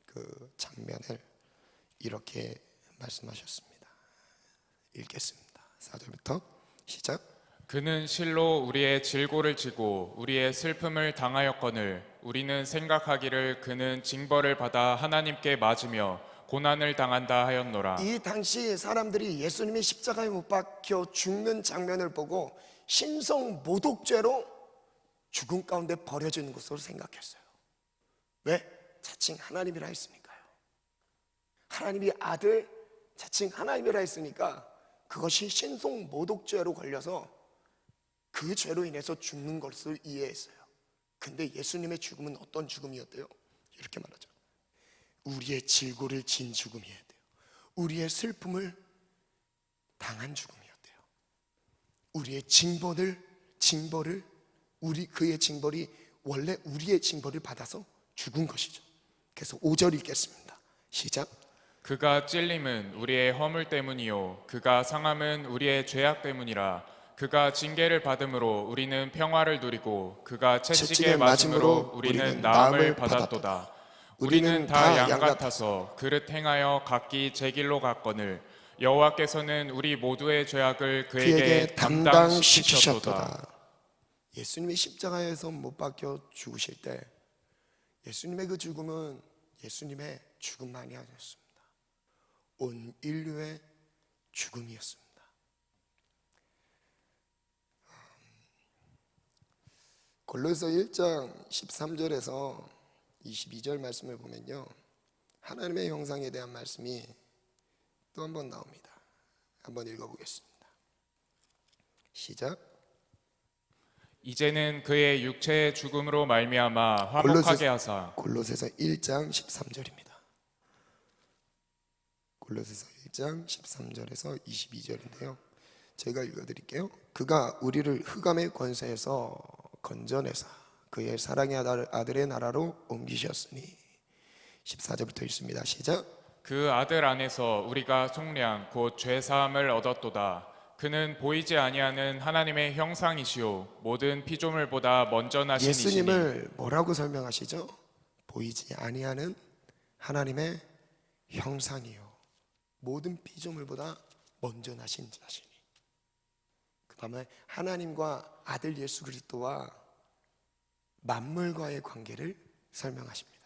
그 장면을 이렇게 말씀하셨습니다. 읽겠습니다. 4절부터 시작. 그는 실로 우리의 질고를 지고 우리의 슬픔을 당하였거늘 우리는 생각하기를 그는 징벌을 받아 하나님께 맞으며 고난을 당한다 하였노라. 이 당시 사람들이 예수님이 십자가에 못 박혀 죽는 장면을 보고 신성 모독죄로 죽음 가운데 버려지는 것으로 생각했어요. 왜? 자칭 하나님이라 했으니까요. 하나님이 아들, 자칭 하나님이라 했으니까 그것이 신성 모독죄로 걸려서 그 죄로 인해서 죽는 것을 이해했어요. 근데 예수님의 죽음은 어떤 죽음이었대요? 이렇게 말하죠. 우리의 질고를 진 죽음이었대요. 우리의 슬픔을 당한 죽음이었대요. 우리의 징벌을 그의 징벌이 원래 우리의 징벌을 받아서 죽은 것이죠. 그래서 5절 읽겠습니다. 시작. 그가 찔림은 우리의 허물 때문이요 그가 상함은 우리의 죄악 때문이라. 그가 징계를 받음으로 우리는 평화를 누리고 그가 채찍에 맞음으로 우리는 나음을 받았도다. 우리는 다 양 같아서 그릇 행하여 각기 제 길로 갔거늘 여호와께서는 우리 모두의 죄악을 그에게 담당시키셨도다. 예수님이 십자가에서 못 박혀 죽으실 때 예수님의 그 죽음은 예수님의 죽음만이 아니었습니다. 온 인류의 죽음이었습니다. 골로새 1장 13절에서 22절 말씀을 보면요, 하나님의 형상에 대한 말씀이 또 한 번 나옵니다. 한번 읽어보겠습니다. 시작. 이제는 그의 육체의 죽음으로 말미암아 화목하게 하사. 골로새서 1장 13절입니다. 골로새서 1장 13절에서 22절인데요. 제가 읽어드릴게요. 그가 우리를 흑암의 권세에서 건져내사 그의 사랑의 아들의 나라로 옮기셨으니 14절부터 읽습니다. 시작. 그 아들 안에서 우리가 속량 곧 죄사함을 얻었도다. 그는 보이지 아니하는 하나님의 형상이시요 모든 피조물보다 먼저 나신 이시니. 예수님을 뭐라고 설명하시죠? 보이지 아니하는 하나님의 형상이요 모든 피조물보다 먼저 나신 자신이. 그 다음에 하나님과 아들 예수 그리스도와 만물과의 관계를 설명하십니다.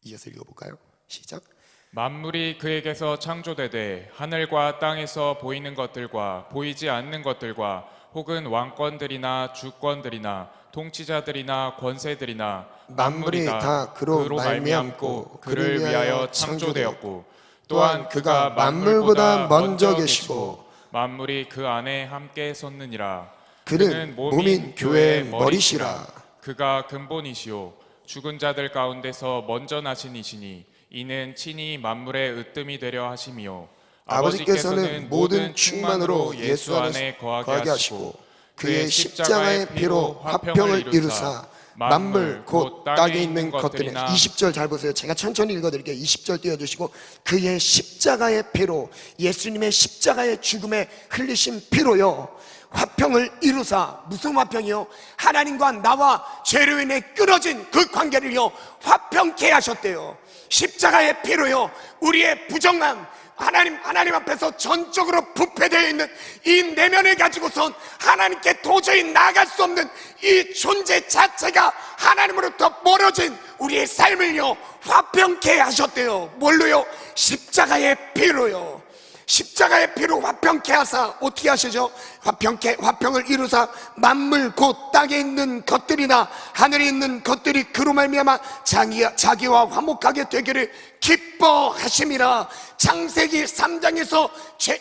이어서 읽어볼까요? 시작. 만물이 그에게서 창조되되 하늘과 땅에서 보이는 것들과 보이지 않는 것들과 혹은 왕권들이나 주권들이나 통치자들이나 권세들이나 만물이 다 그로 말미암고 그를 위하여 창조되었고 또한 그가 만물보다 먼저 계시고 만물이 그 안에 함께 섰느니라. 그는 몸인 교회의 머리시라. 그가 근본이시요 죽은 자들 가운데서 먼저 나신 이시니 이는 친히 만물의 으뜸이 되려 하심이요 아버지께서는 모든 충만으로 예수 안에 거하게 하시고 그의 십자가의 피로 화평을 이루사 만물 곧 땅에 있는 것들이. 20절 잘 보세요. 제가 천천히 읽어드릴게요. 20절 띄워주시고 그의 십자가의 피로, 예수님의 십자가의 죽음에 흘리신 피로요 화평을 이루사. 무슨 화평이요? 하나님과 나와 죄로 인해 끊어진 그 관계를요 화평케 하셨대요. 십자가의 피로요 우리의 부정함, 하나님 앞에서 전적으로 부패되어 있는 이 내면을 가지고선 하나님께 도저히 나아갈 수 없는 이 존재 자체가 하나님으로부터 멀어진 우리의 삶을요 화평케 하셨대요. 뭘로요? 십자가의 피로요. 십자가의 피로 화평케 하사 어떻게 하시죠? 화평을 이루사 만물 곧 땅에 있는 것들이나 하늘에 있는 것들이 그로 말미암아 자기와 화목하게 되기를 기뻐하심이라. 창세기 3장에서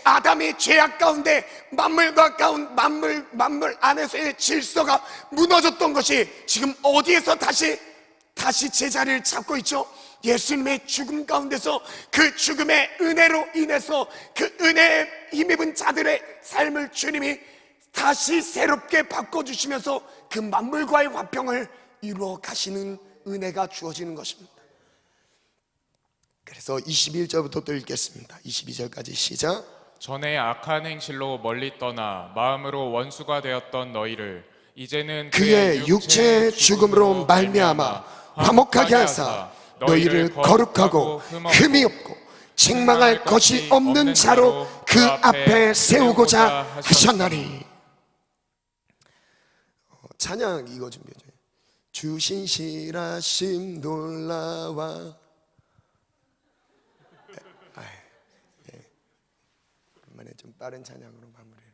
아담의 죄악 가운데 만물 안에서의 질서가 무너졌던 것이 지금 어디에서 다시 제자리를 잡고 있죠? 예수님의 죽음 가운데서 그 죽음의 은혜로 인해서 그 은혜에 힘입은 자들의 삶을 주님이 다시 새롭게 바꿔주시면서 그 만물과의 화평을 이루어 가시는 은혜가 주어지는 것입니다. 그래서 21절부터 또 읽겠습니다. 22절까지 시작. 전에 악한 행실로 멀리 떠나 마음으로 원수가 되었던 너희를 이제는 그의 육체의 죽음으로 말미암아 화목하게 하사 너희를 거룩하고 흠이 없고 책망할 것이 없는 자로 그 앞에 세우고자 하셨나니. 찬양 이거 준비해줘. 주신 실하심 놀라와. 오랜만에 좀 빠른 찬양으로 마무리를.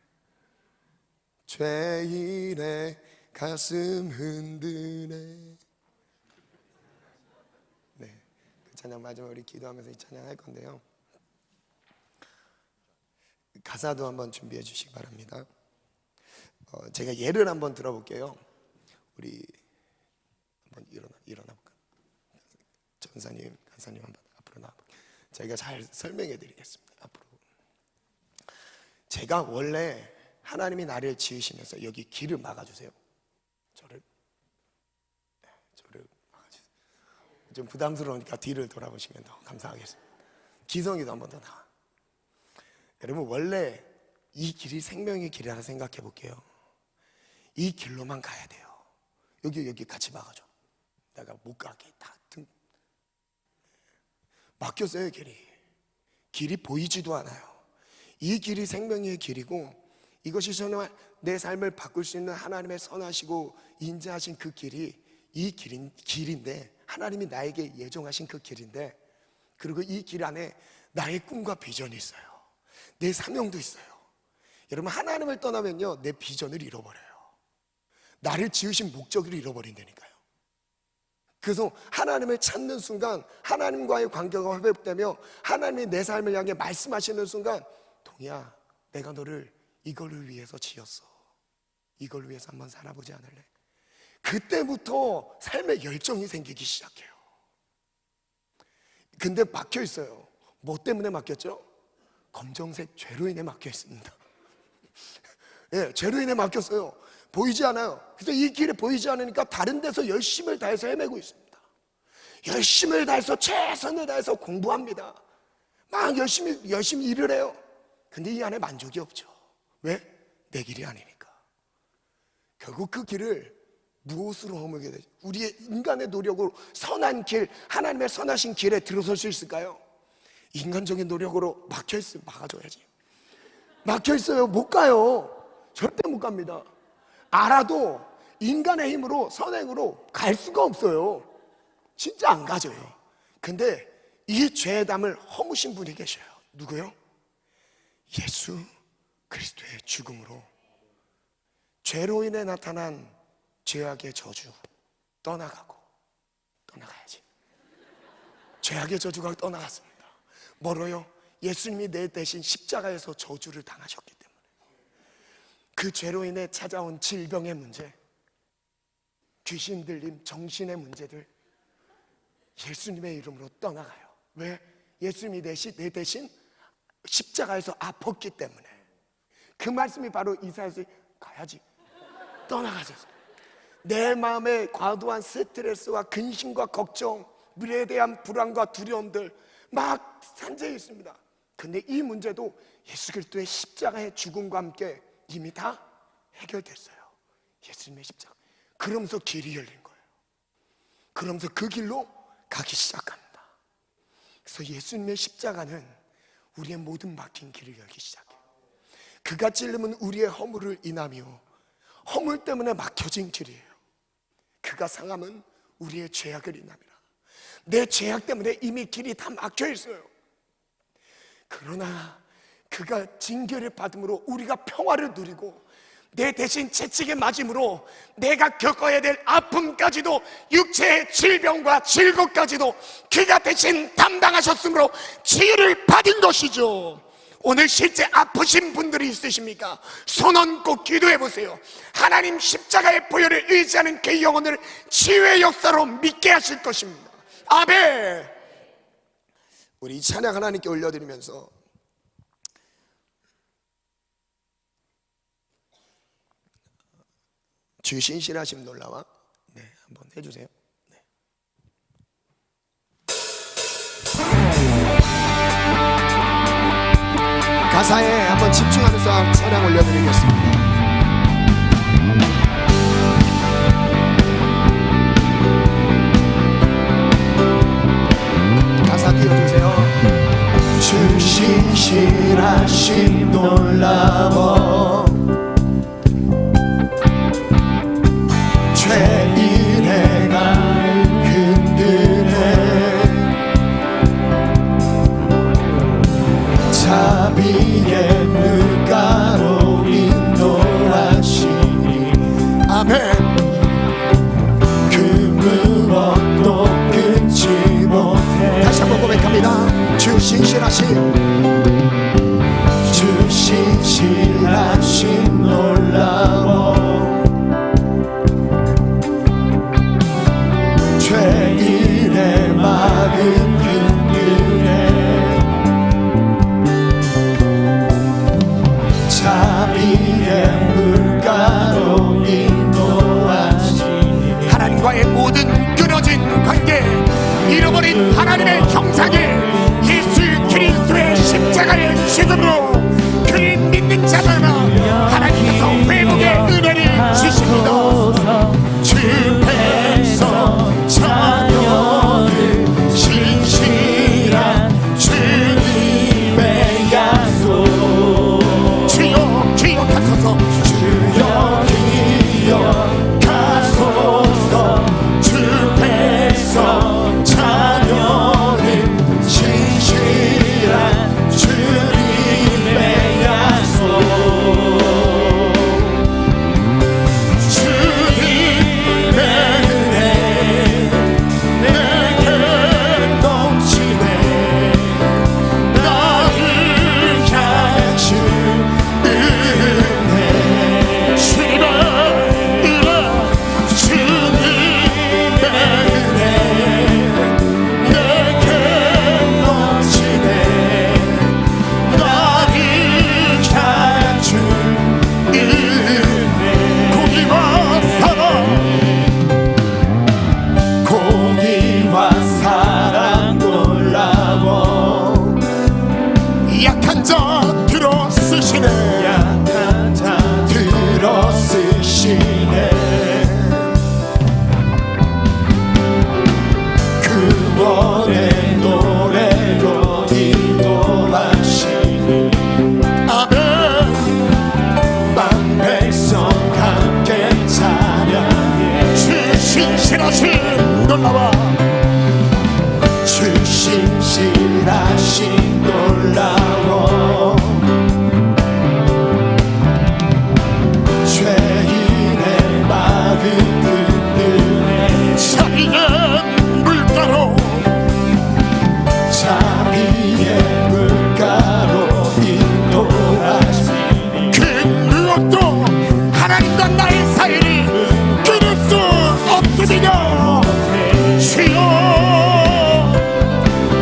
죄인의 가슴 흔드네. 찬양 마지막 우리 기도하면서 이 찬양 할 건데요. 가사도 한번 준비해 주시기 바랍니다. 제가 예를 한번 들어볼게요. 우리 한번 일어나 볼까? 전사님, 간사님 한번 앞으로 나와. 제가 잘 설명해 드리겠습니다. 앞으로. 제가 원래 하나님이 나를 지으시면서 여기 길을 막아주세요. 저를 막아주세요. 좀 부담스러우니까 뒤를 돌아보시면 더 감사하겠습니다. 기성이도 한 번 더 나와. 여러분 원래 이 길이 생명의 길이라 생각해 볼게요. 이 길로만 가야 돼요. 여기 같이 막아줘. 내가 못 가게 다 막혔어요. 길이 보이지도 않아요. 이 길이 생명의 길이고 이것이 정말 내 삶을 바꿀 수 있는 하나님의 선하시고 인자하신 그 길이 이 길인데 하나님이 나에게 예정하신 그 길인데, 그리고 이 길 안에 나의 꿈과 비전이 있어요. 내 사명도 있어요. 여러분 하나님을 떠나면요 내 비전을 잃어버려요. 나를 지으신 목적을 잃어버린다니까요. 그래서 하나님을 찾는 순간 하나님과의 관계가 회복되며 하나님이 내 삶을 향해 말씀하시는 순간, 동희야 내가 너를 이걸 위해서 지었어. 이걸 위해서 한번 살아보지 않을래? 그때부터 삶의 열정이 생기기 시작해요. 근데 막혀 있어요. 뭐 때문에 막혔죠? 검정색 죄로 인해 막혀 있습니다. 예, 죄로 인해 막혔어요. 보이지 않아요. 그래서 이 길이 보이지 않으니까 다른 데서 열심을 다해서 헤매고 있습니다. 열심을 다해서 최선을 다해서 공부합니다. 막 열심히 일을 해요. 근데 이 안에 만족이 없죠. 왜? 내 길이 아니니까. 결국 그 길을 무엇으로 허물게 되죠? 우리의 인간의 노력으로 선한 길, 하나님의 선하신 길에 들어설 수 있을까요? 인간적인 노력으로 막혀있으면 막아줘야지. 막혀있어요. 못 가요. 절대 못 갑니다. 알아도 인간의 힘으로 선행으로 갈 수가 없어요. 진짜 안 가져요. 근데 이 죄의 담을 허무신 분이 계셔요. 누구요? 예수 그리스도의 죽음으로 죄로 인해 나타난 죄악의 저주 떠나가야지. 죄악의 저주가 떠나갔습니다. 뭐로요? 예수님이 내 대신 십자가에서 저주를 당하셨기 때문에 그 죄로 인해 찾아온 질병의 문제, 귀신 들림, 정신의 문제들 예수님의 이름으로 떠나가요. 왜? 예수님이 내 대신 십자가에서 아팠기 때문에. 그 말씀이 바로 이사야서 가야지, 떠나가셔서. 내 마음에 과도한 스트레스와 근심과 걱정, 미래에 대한 불안과 두려움들 막 산재해 있습니다. 근데 이 문제도 예수 그리스도의 십자가의 죽음과 함께 이미 다 해결됐어요. 예수님의 십자가. 그러면서 길이 열린 거예요. 그러면서 그 길로 가기 시작합니다. 그래서 예수님의 십자가는 우리의 모든 막힌 길을 열기 시작해요. 그가 찔름은 우리의 허물을 인하며 허물 때문에 막혀진 길이에요. 그가 상함은 우리의 죄악을 인함이라. 내 죄악 때문에 이미 길이 다 막혀 있어요. 그러나 그가 징계를 받음으로 우리가 평화를 누리고 내 대신 채찍에 맞음으로 내가 겪어야 될 아픔까지도 육체의 질병과 질고까지도 그가 대신 담당하셨으므로 치유를 받은 것이죠. 오늘 실제 아프신 분들이 있으십니까? 손 얹고 기도해 보세요. 하나님 십자가의 보혈을 의지하는 그 영혼을 치유의 역사로 믿게 하실 것입니다. 아멘. 우리 이 찬양 하나님께 올려드리면서 주 신실하심 놀라와 한번 해주세요. 가사에 한번 집중하면서 찬양 올려드리겠습니다. 가사 띄워주세요. 주 신실하심 놀라워 죄인의 날 흔드네 자비의 물가로 인도하시니 아멘. 그 무엇도 끊지 못해. 다시 한번 고백합니다. 주 신실하심 놀라워 죄인의 마음 흔드네 자비의 물가로 인도하시니 하나님과의 모든 끊어진 관계, 잃어버린 하나님의 형상에 예수 그리스도의 십자가의 죽음으로 그를 믿는 자마다 하나님께서 회복의 은혜를 주십니다. 주 백성 자녀들 신실한 주님의 약속 주여 기억하소서 주여 기억하소서 주 백성 자녀들 신실한 주님의 약속 주님의 은혜 내게 넘치네 나를 향한 주 은혜 주님의 은혜 주님의 은혜 내게 넘치네 나를 향한 주 은혜 공의와 사랑 공의와 사랑 놀라워 약한 자 들어 쓰시네 약한 자 들어 쓰시네 구원의 노래로 인도하시니 아멘 만 백성 함께 찬양해 주 신실하심 놀라와 주 신실하심 놀라워 죄인의 마음 흔드네 자비의 물가로 자비의 물가로 인도하시니 그 무엇도 하나님과 나의 사이를 끊을 수 없으리라 주여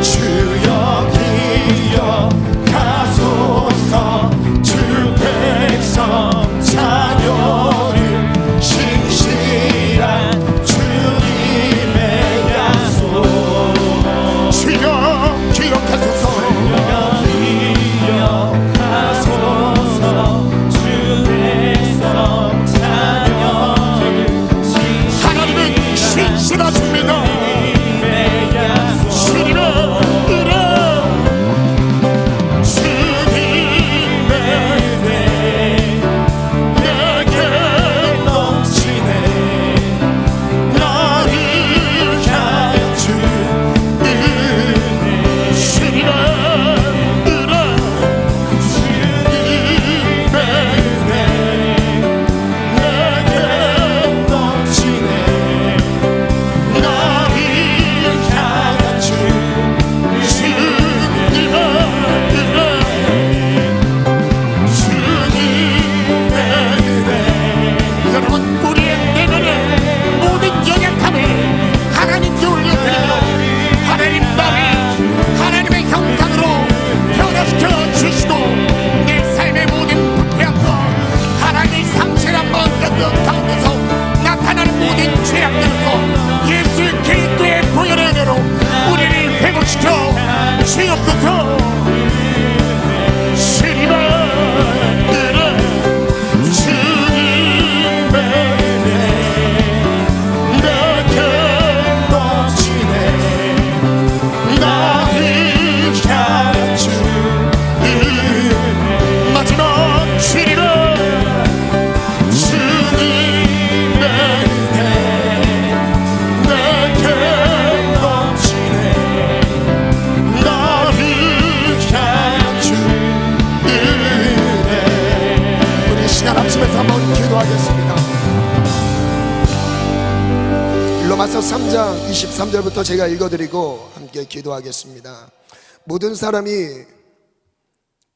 주여 3장 23절부터 제가 읽어드리고 함께 기도하겠습니다. 모든 사람이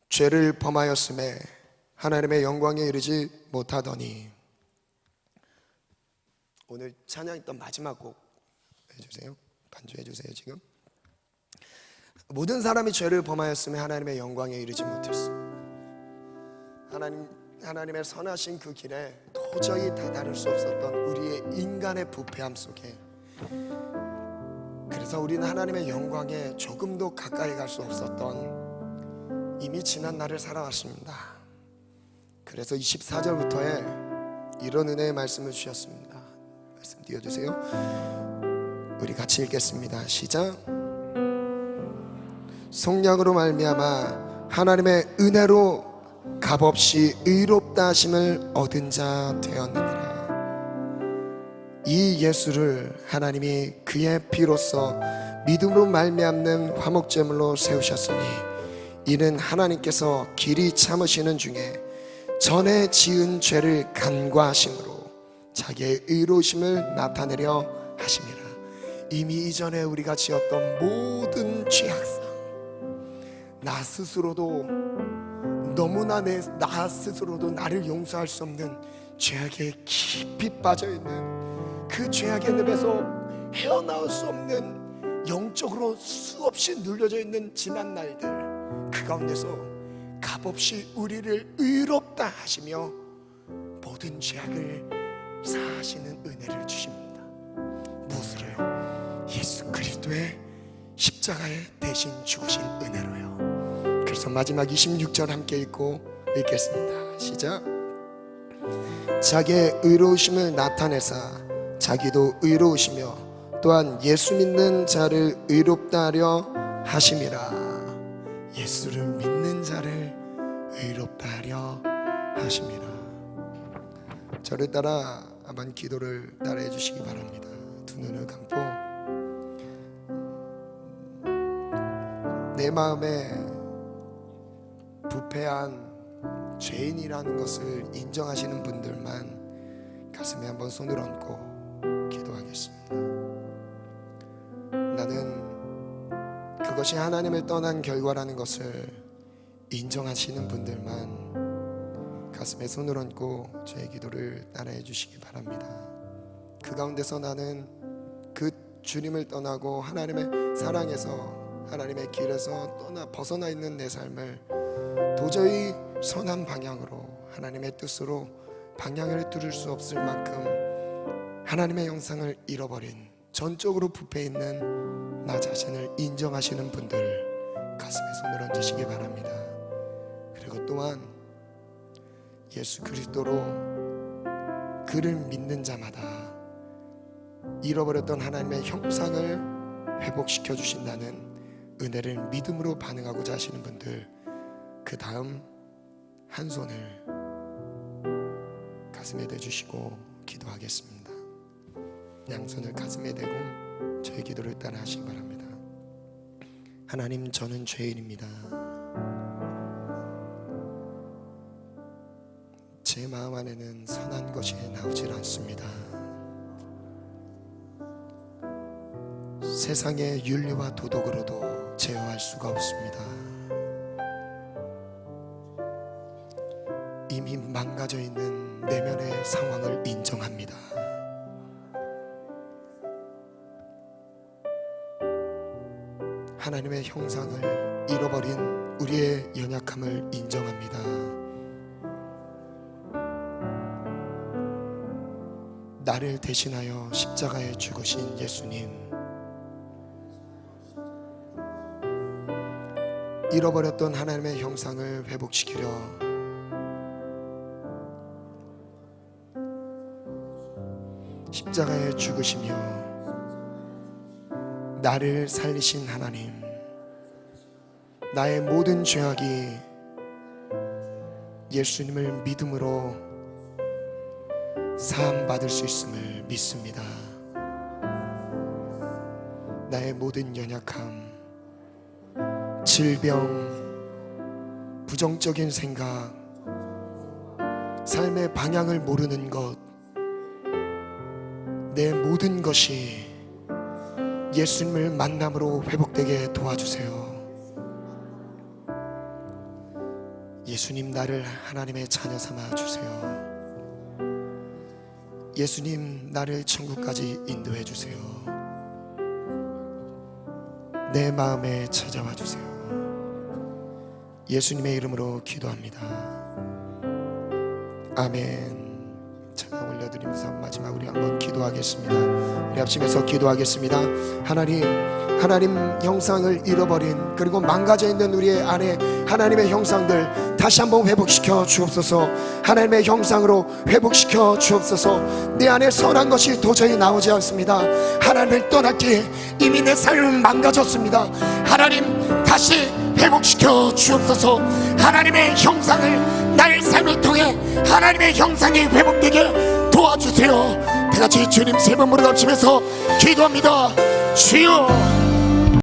죄를 범하였음에 하나님의 영광에 이르지 못하더니. 오늘 찬양했던 마지막 곡 해주세요. 반주해 주세요. 지금 모든 사람이 죄를 범하였음에 하나님의 영광에 이르지 못했어. 하나님의 선하신 그 길에 도저히 다다를 수 없었던 우리의 인간의 부패함 속에, 그래서 우리는 하나님의 영광에 조금도 가까이 갈 수 없었던 이미 지난 날을 살아왔습니다. 그래서 24절부터에 이런 은혜의 말씀을 주셨습니다. 말씀 띄워주세요. 우리 같이 읽겠습니다. 시작. 속량으로 말미암아 하나님의 은혜로 값없이 의롭다 하심을 얻은 자 되었느니라. 이 예수를 하나님이 그의 피로써 믿음으로 말미암는 화목제물로 세우셨으니 이는 하나님께서 길이 참으시는 중에 전에 지은 죄를 간과하심으로 자기의 의로우심을 나타내려 하심이라. 이미 이전에 우리가 지었던 모든 죄악상, 나 스스로도 너무나 나 스스로도 나를 용서할 수 없는 죄악에 깊이 빠져있는 그 죄악의 늪에서 헤어나올 수 없는, 영적으로 수없이 눌려져 있는 지난 날들, 그 가운데서 값없이 우리를 의롭다 하시며 모든 죄악을 사하시는 은혜를 주십니다. 무엇으로요? 예수 그리스도의 십자가에 대신 죽으신 은혜로요. 그래서 마지막 26절 함께 읽겠습니다. 시작. 자기의 의로우심을 나타내사 자기도 의로우시며 또한 예수 믿는 자를 의롭다 하려 하심이라. 예수를 믿는 자를 의롭다 하려 하심이라. 저를 따라 한번 기도를 따라해 주시기 바랍니다. 두 눈을 감고 내 마음에 부패한 죄인이라는 것을 인정하시는 분들만 가슴에 한번 손을 얹고 기도하겠습니다. 나는 그것이 하나님을 떠난 결과라는 것을 인정하시는 분들만 가슴에 손을 얹고 제 기도를 따라해 주시기 바랍니다. 그 가운데서 나는 그 주님을 떠나고 하나님의 사랑에서, 하나님의 길에서 벗어나 있는 내 삶을 도저히 선한 방향으로, 하나님의 뜻으로 방향을 뚫을 수 없을 만큼 하나님의 형상을 잃어버린, 전적으로 부패 있는 나 자신을 인정하시는 분들 가슴에 손을 얹으시기 바랍니다. 그리고 또한 예수 그리스도로 그를 믿는 자마다 잃어버렸던 하나님의 형상을 회복시켜 주신다는 은혜를 믿음으로 반응하고자 하시는 분들, 그 다음 한 손을 가슴에 대주시고 기도하겠습니다. 양손을 가슴에 대고 저의 기도를 따라 하시기 바랍니다. 하나님, 저는 죄인입니다. 제 마음 안에는 선한 것이 나오질 않습니다. 세상의 윤리와 도덕으로도 제어할 수가 없습니다. 이미 망가져 있는 내면의 상황을 인정합니다. 하나님의 형상을 잃어버린 우리의 연약함을 인정합니다. 나를 대신하여 십자가에 죽으신 예수님, 잃어버렸던 하나님의 형상을 회복시키려 십자가에 죽으시며 나를 살리신 하나님, 나의 모든 죄악이 예수님을 믿음으로 사함받을 수 있음을 믿습니다. 나의 모든 연약함, 질병, 부정적인 생각, 삶의 방향을 모르는 것, 내 모든 것이 예수님을 만남으로 회복되게 도와주세요. 예수님, 나를 하나님의 자녀 삼아 주세요. 예수님, 나를 천국까지 인도해 주세요. 내 마음에 찾아와 주세요. 예수님의 이름으로 기도합니다. 아멘. 찬양 올려드리면서 마지막 우리 한번 기도하겠습니다. 우리 합심해서 기도하겠습니다. 하나님 형상을 잃어버린, 그리고 망가져 있는 우리의 안에 하나님의 형상들 다시 한번 회복시켜 주옵소서. 하나님의 형상으로 회복시켜 주옵소서. 내 안에 선한 것이 도저히 나오지 않습니다. 하나님을 떠났기에 이미 내 삶은 망가졌습니다. 하나님, 다시 회복시켜 주옵소서. 하나님의 형상을, 나의 삶을 통해 하나님의 형상이 회복되게 도와주세요. 다같이 주님 세 번 무릎 꿇으면서 기도합니다. 주여,